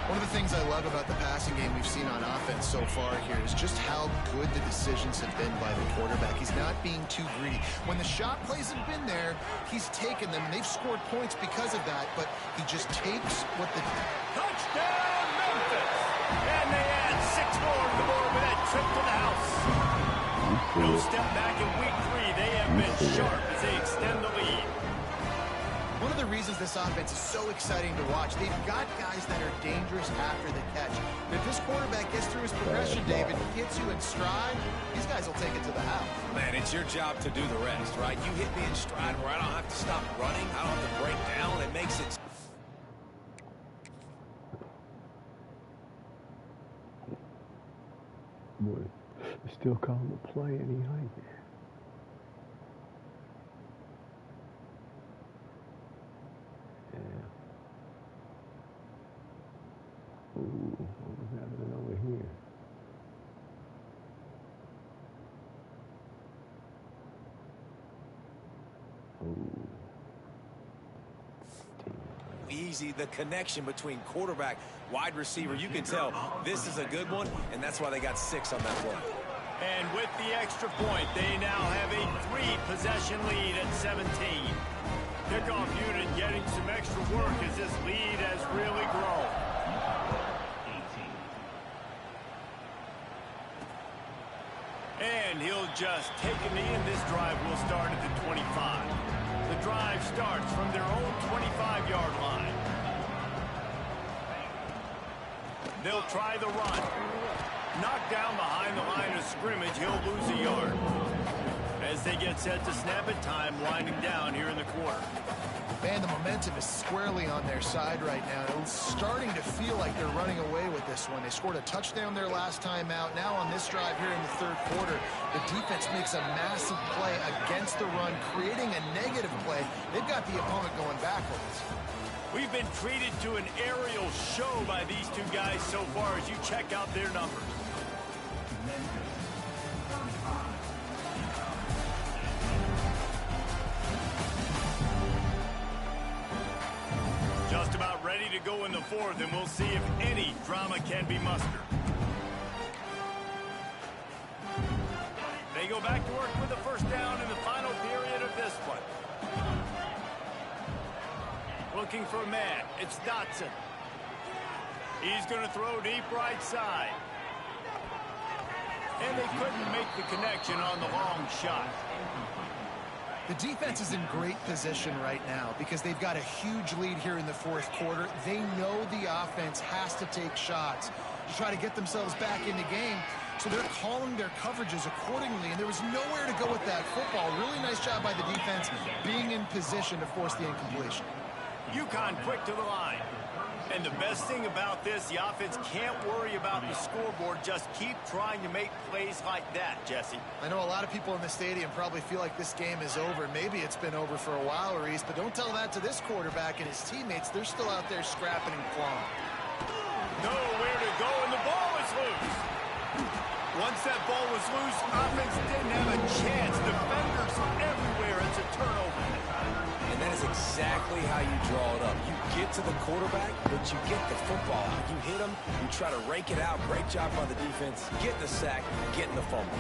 One of the things I love about the passing game we've seen on offense so far here is just how good the decisions have been by the quarterback. He's not being too greedy. When the shot plays have been there, he's taken them, and they've scored points because of that, but he just takes what the... Touchdown, Memphis! And they add 6 more to the board with that trip to the house. No step back in week 3. They have been sharp as they extend the lead. One of the reasons this offense is so exciting to watch, they've got guys that are dangerous after the catch. But if this quarterback gets through his progression, David, hits you in stride, these guys will take it to the house. Man, it's your job to do the rest, right? You hit me in stride where I don't have to stop running. I don't have to break down. It makes it... Boy, you still call him a play and he like it. Ooh, what was happening over here? Ooh. Easy, the connection between quarterback, wide receiver. You can tell this is a good one, and that's why they got 6 on that play. And with the extra point, they now have a 3-possession lead at 17. Kickoff unit getting some extra work as this lead has really grown. And he'll just take a knee, and this drive will start at the 25. The drive starts from their own 25-yard line. They'll try the run. Knocked down behind the line of scrimmage, he'll lose a yard. As they get set to snap it, time winding down here in the quarter. Man, the momentum is squarely on their side right now. It's starting to feel like they're running away with this one. They scored a touchdown their last time out. Now on this drive here in the third quarter, the defense makes a massive play against the run, creating a negative play. They've got the opponent going backwards. We've been treated to an aerial show by these two guys so far as you check out their numbers. ready to go in the fourth, and we'll see if any drama can be mustered. They go back to work with the first down in the final period of this one. Looking for a man. It's Dotson. He's going to throw deep right side. And they couldn't make the connection on the long shot. The defense is in great position right now because they've got a huge lead here in the fourth quarter. They know the offense has to take shots to try to get themselves back in the game. So they're calling their coverages accordingly, and there was nowhere to go with that football. Really nice job by the defense being in position to force the incompletion. UConn quick to the line. And the best thing about this, the offense can't worry about the scoreboard. Just keep trying to make plays like that, Jesse. I know a lot of people in the stadium probably feel like this game is over. Maybe it's been over for a while, Reese, but don't tell that to this quarterback and his teammates. They're still out there scrapping and clawing. Nowhere to go, and the ball is loose. Once that ball was loose, offense didn't have a chance. Defenders everywhere. It's a turnover. And that is exactly how you draw it up. You get to the quarterback, but you get the football out. You hit him, you try to rake it out. Great job by the defense. Getting the sack, getting the fumble.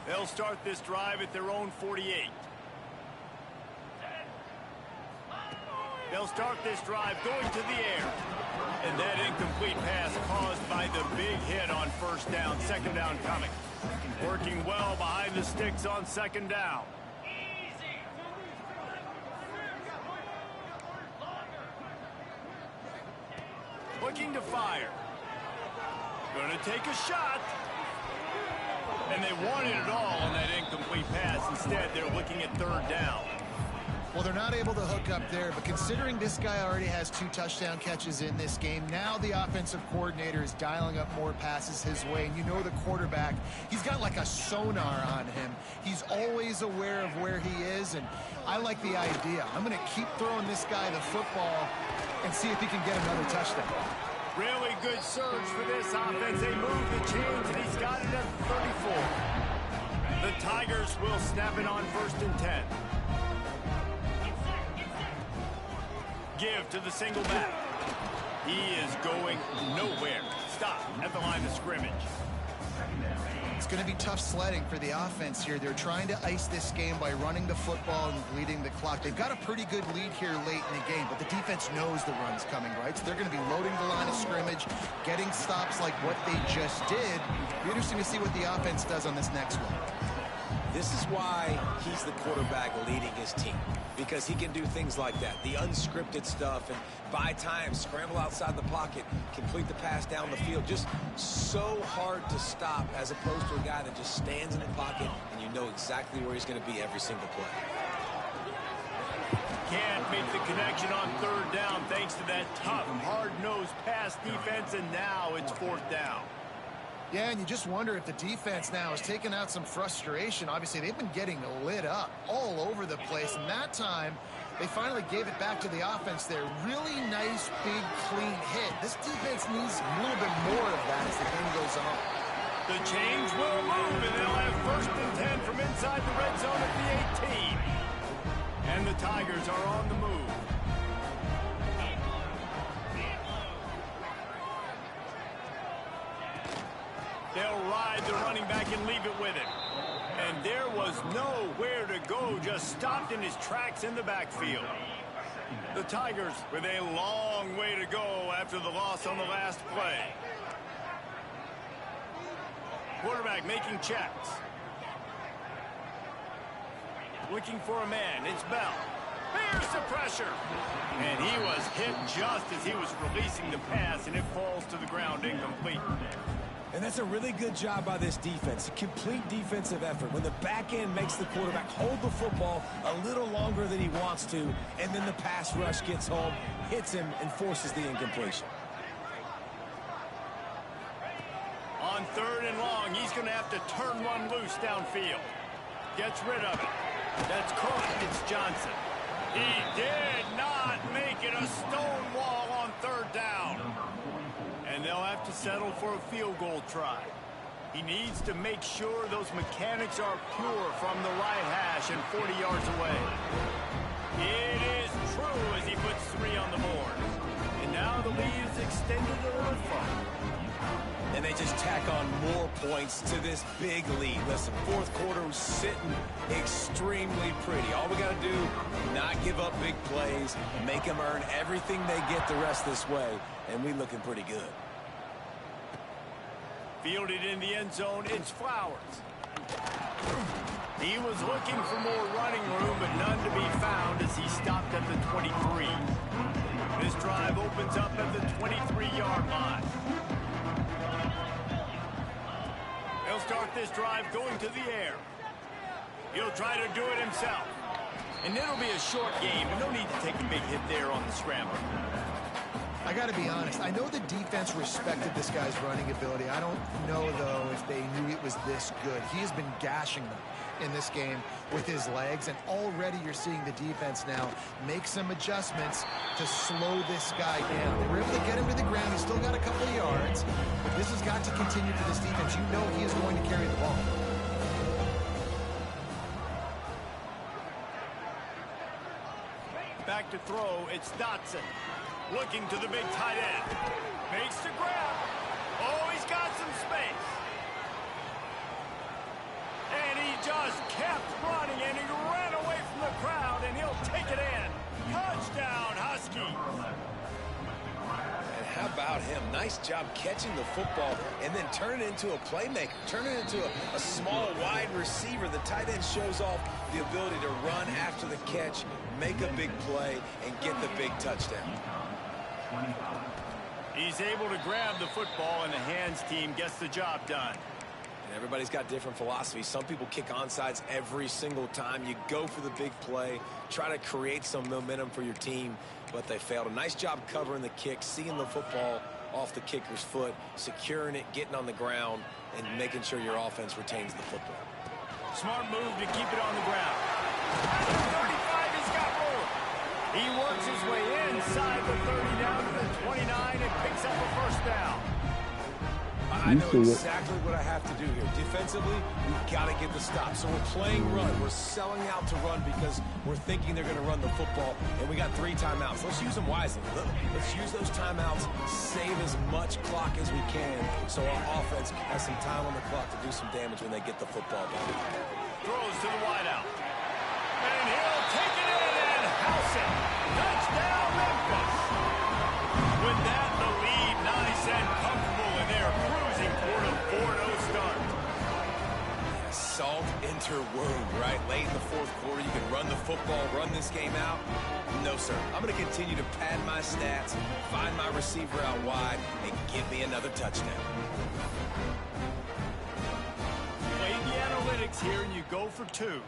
They'll start this drive at their own 48. They'll start this drive going to the air. And that incomplete pass caused by the big hit on first down. Second down coming. Working well behind the sticks on second down. Looking to fire. Gonna take a shot. And they wanted it all on that incomplete pass. Instead, they're looking at third down. Well, they're not able to hook up there, but considering this guy already has 2 touchdown catches in this game, now the offensive coordinator is dialing up more passes his way. And you know the quarterback, he's got like a sonar on him. He's always aware of where he is, and I like the idea. I'm going to keep throwing this guy the football and see if he can get another touchdown. Really good surge for this offense. They move the chains, and he's got it at 34. The Tigers will snap it on 1st and 10. Give to the single back. He is going nowhere. Stop at the line of scrimmage. It's going to be tough sledding for the offense here. They're trying to ice this game by running the football and bleeding the clock. They've got a pretty good lead here late in the game, but the defense knows the run's coming, right? So they're going to be loading the line of scrimmage, getting stops like what they just did. It'll be interesting to see what the offense does on this next one. This is why he's the quarterback leading his team, because he can do things like that, the unscripted stuff, and buy time, scramble outside the pocket, complete the pass down the field. Just so hard to stop as opposed to a guy that just stands in the pocket and you know exactly where he's going to be every single play. Can't make the connection on third down thanks to that tough, hard-nosed pass defense, and now it's 4th down. Yeah, and you just wonder if the defense now is taking out some frustration. Obviously, they've been getting lit up all over the place, and that time they finally gave it back to the offense there. Really nice, big, clean hit. This defense needs a little bit more of that as the game goes on. The chains will move, and they'll have 1st and 10 from inside the red zone at the 18. And the Tigers are on the move. They'll ride the running back and leave it with him. And there was nowhere to go, just stopped in his tracks in the backfield. The Tigers with a long way to go after the loss on the last play. Quarterback making checks. Looking for a man. It's Bell. Here's the pressure. And he was hit just as he was releasing the pass, and it falls to the ground incomplete. And that's a really good job by this defense. A complete defensive effort. When the back end makes the quarterback hold the football a little longer than he wants to, and then the pass rush gets home, hits him, and forces the incompletion. On 3rd and long, he's going to have to turn one loose downfield. Gets rid of it. That's caught. It's Johnson. He did not make it a stone wall on third down. And they'll have to settle for a field goal try. He needs to make sure those mechanics are pure from the right hash and 40 yards away. It is true as he puts 3 on the board. And now the lead is extended a little further. And they just tack on more points to this big lead. Listen, fourth quarter was sitting extremely pretty. All we got to do, not give up big plays, make them earn everything they get the rest this way, and we looking pretty good. Fielded in the end zone, it's Flowers. He was looking for more running room, but none to be found as he stopped at the 23. This drive opens up at the 23-yard line. He'll start this drive going to the air. He'll try to do it himself. And it'll be a short game, and no need to take a big hit there on the scramble. I got to be honest. I know the defense respected this guy's running ability. I don't know, though, if they knew it was this good. He has been gashing them in this game with his legs, and already you're seeing the defense now make some adjustments to slow this guy down. They were able to get him to the ground. He's still got a couple of yards, but this has got to continue for this defense. You know he is going to carry the ball. Back to throw, it's Dotson. Looking to the big tight end. Makes the grab. Oh, he's got some space. And he just kept running, and he ran away from the crowd, and he'll take it in. Touchdown, Husky. And how about him? Nice job catching the football and then turn it into a playmaker. Turn it into a small, wide receiver. The tight end shows off the ability to run after the catch, make a big play, and get the big touchdown. He's able to grab the football, and the hands team gets the job done. And everybody's got different philosophies. Some people kick onside every single time. You go for the big play, try to create some momentum for your team, but they failed. A nice job covering the kick, seeing the football off the kicker's foot, securing it, getting on the ground, and making sure your offense retains the football. Smart move to keep it on the ground. At the 35, he's got room. He works his way inside the 30 down to the 29 and picks up a first down. I know exactly what I have to do here. Defensively, we've got to get the stop. So we're playing run. We're selling out to run because we're thinking they're going to run the football, and we got 3 timeouts. Let's use them wisely. Let's use those timeouts, save as much clock as we can so our offense has some time on the clock to do some damage when they get the football back. Throws to the wideout. And he'll take it in and house it. Touchdown, Memphis. With that, the lead nice and comfortable, and they're cruising toward a 4-0 start. Salt into wound, right? Late in the fourth quarter, you can run the football, run this game out. No, sir. I'm going to continue to pad my stats, find my receiver out wide, and give me another touchdown. Play the analytics here, and you go for 2.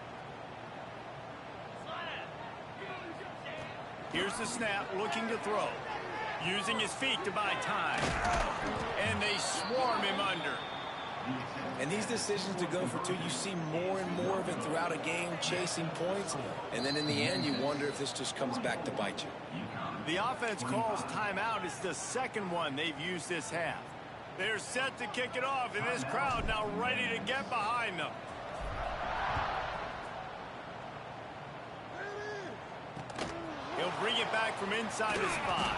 Here's the snap, looking to throw. Using his feet to buy time. And they swarm him under. And these decisions to go for 2, you see more and more of it throughout a game, chasing points. And then in the end, you wonder if this just comes back to bite you. The offense calls timeout. It's the second one they've used this half. They're set to kick it off, and this crowd now ready to get behind them. He'll bring it back from inside his 5.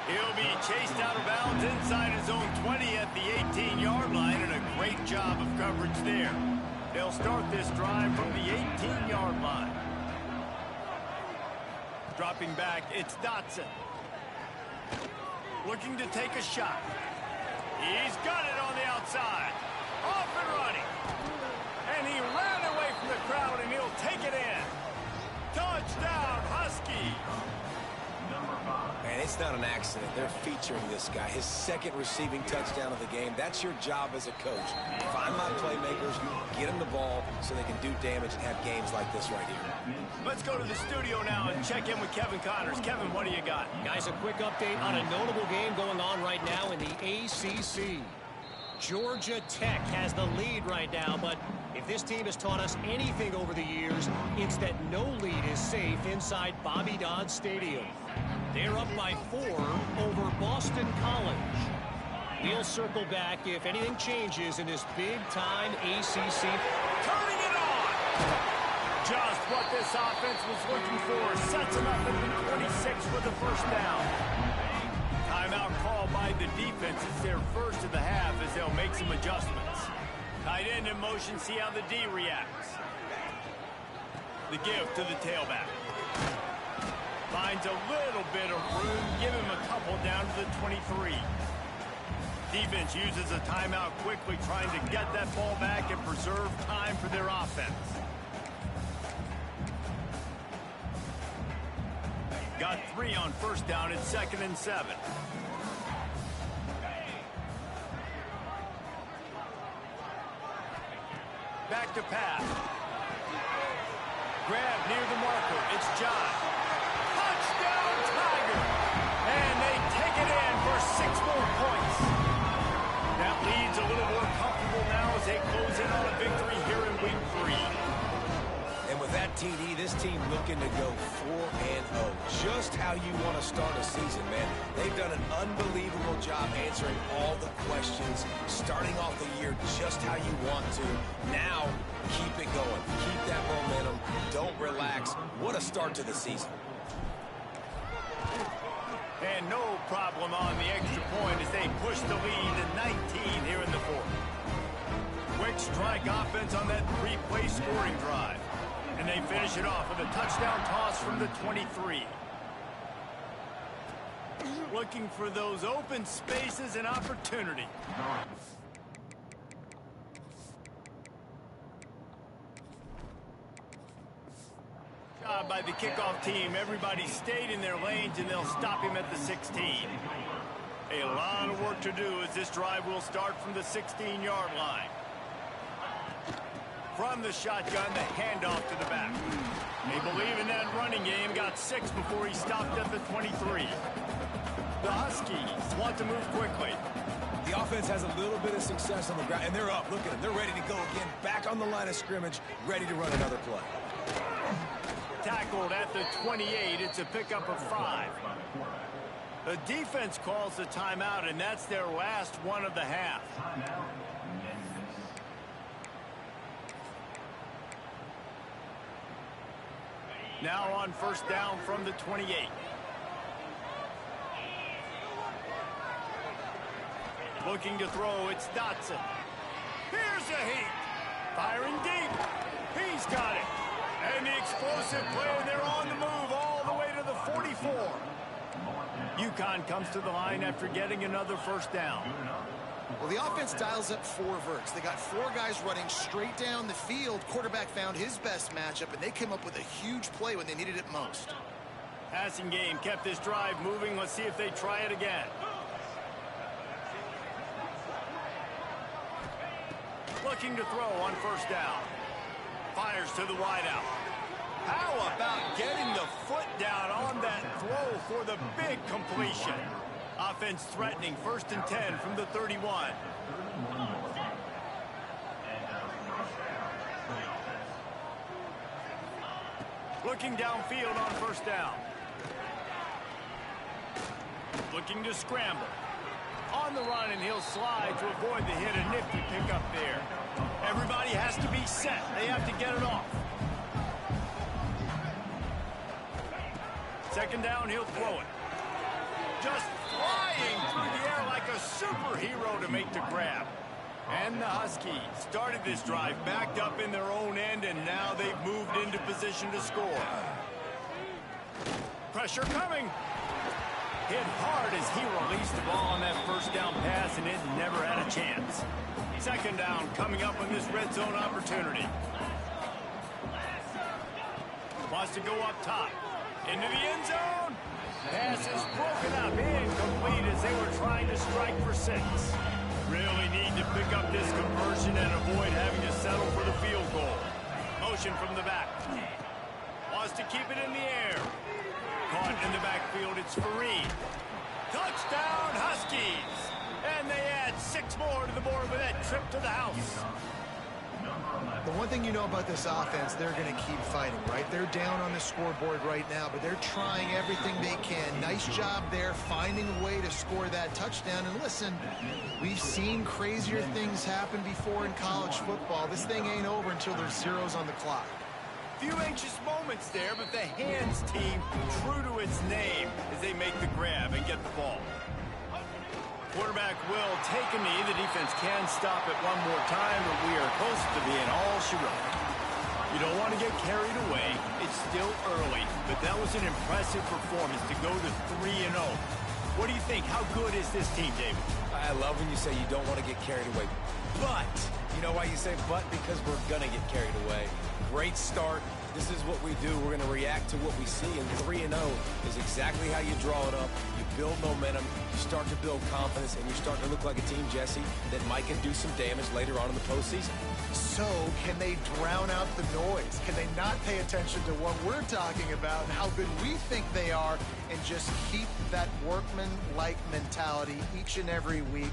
He'll be chased out of bounds inside his own 20 at the 18-yard line, and a great job of coverage there. They'll start this drive from the 18-yard line. Dropping back, it's Dotson. Looking to take a shot. He's got it on the outside. Off and running. And he ran away from the crowd, and he'll take it in. Touchdown, Husky. Man, it's not an accident. They're featuring this guy. His second receiving touchdown of the game. That's your job as a coach. Find my playmakers, get them the ball so they can do damage and have games like this right here. Let's go to the studio now and check in with Kevin Connors. Kevin, what do you got? Guys, a quick update on a notable game going on right now in the ACC. Georgia Tech has the lead right now, but if this team has taught us anything over the years, it's that no lead is safe inside Bobby Dodd Stadium. They're up by 4 over Boston College. We'll circle back if anything changes in this big-time ACC. Turning it on! Just what this offense was looking for. Sets them up at the 26 with the first down. Timeout called by the defense. It's their first of the half as they'll make some adjustments. Tight end in motion, see how the D reacts. The give to the tailback. Finds a little bit of room. Give him a couple down to the 23. Defense uses a timeout quickly, trying to get that ball back and preserve time for their offense. Got 3 on first down. It's 2nd and 7. Back to pass. Grab near the marker. It's John. Touchdown, Tiger! And they take it in for 6 more points. That lead's a little more comfortable now as they close in on a victory here in week 3. And with that TD, this team looking to go 4-0. Just how you want to start a season, man. They've done an unbelievable job answering all the questions, starting off the year just how you want to. Now, keep it going. Keep that momentum. Don't relax. What a start to the season. And no problem on the extra point as they push the lead to 19 here in the 4th. Quick strike offense on that 3-play scoring drive. And they finish it off with a touchdown toss from the 23. Looking for those open spaces and opportunity. Job by the kickoff team. Everybody stayed in their lanes, and they'll stop him at the 16. A lot of work to do as this drive will start from the 16-yard line. From the shotgun, the handoff to the back. They believe in that running game. Got 6 before he stopped at the 23. The Huskies want to move quickly. The offense has a little bit of success on the ground, and they're up. Look at them. They're ready to go again. Back on the line of scrimmage, ready to run another play. Tackled at the 28. It's a pickup of 5. The defense calls the timeout, and that's their last one of the half. Now on first down from the 28. Looking to throw, it's Dotson. Here's a heat. Firing deep. He's got it. And the explosive play, and they're on the move all the way to the 44. UConn comes to the line after getting another first down. Well, the offense dials up 4 verts. They got 4 guys running straight down the field. Quarterback found his best matchup, and they came up with a huge play when they needed it most. Passing game kept this drive moving. Let's see if they try it again. Looking to throw on first down. Fires to the wideout. How about getting the foot down on that throw for the big completion? Offense threatening, 1st and 10 from the 31. Looking downfield on first down. Looking to scramble. On the run, and he'll slide to avoid the hit. A nifty pickup there. Everybody has to be set. They have to get it off. 2nd down, he'll throw it. Just flying through the air like a superhero to make the grab. And the Huskies started this drive backed up in their own end, and now they've moved into position to score. Pressure coming. Hit hard as he released the ball on that first down pass, and it never had a chance. 2nd down coming up on this red zone opportunity. Wants to go up top. Into the end zone. Pass is broken up. Incomplete as they were trying to strike for 6. Really need to pick up this conversion and avoid having to settle for the field goal. Motion from the back. Wants to keep it in the air. Caught in the backfield, it's Fareed. Touchdown, Huskies! And they add 6 once more to the board with that trip to the house. The one thing you know about this offense, they're going to keep fighting, right? They're down on the scoreboard right now, but they're trying everything they can. Nice job there, finding a way to score that touchdown. And listen, we've seen crazier things happen before in college football. This thing ain't over until there's zeros on the clock. Few anxious moments there, but the hands team true to its name as they make the grab and get the ball. Quarterback will take a knee. The defense can stop it one more time, but we are close to being all she wrote. You don't want to get carried away. It's still early, but that was an impressive performance to go to 3-0. What do you think? How good is this team, David? I love when you say you don't want to get carried away. But, you know why you say but? Because we're going to get carried away. Great start. This is what we do. We're going to react to what we see, and 3-0 is exactly how you draw it up. You build momentum, you start to build confidence, and you're starting to look like a team, Jesse, that might can do some damage later on in the postseason. So, can they drown out the noise? Can they not pay attention to what we're talking about and how good we think they are and just keep that workman-like mentality each and every week?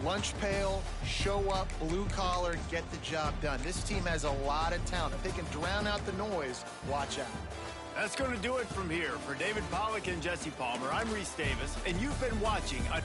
Lunch pail, show up, blue collar, get the job done. This team has a lot of talent. If they can drown out the noise, watch out. That's going to do it from here. For David Pollack and Jesse Palmer, I'm Reese Davis, and you've been watching a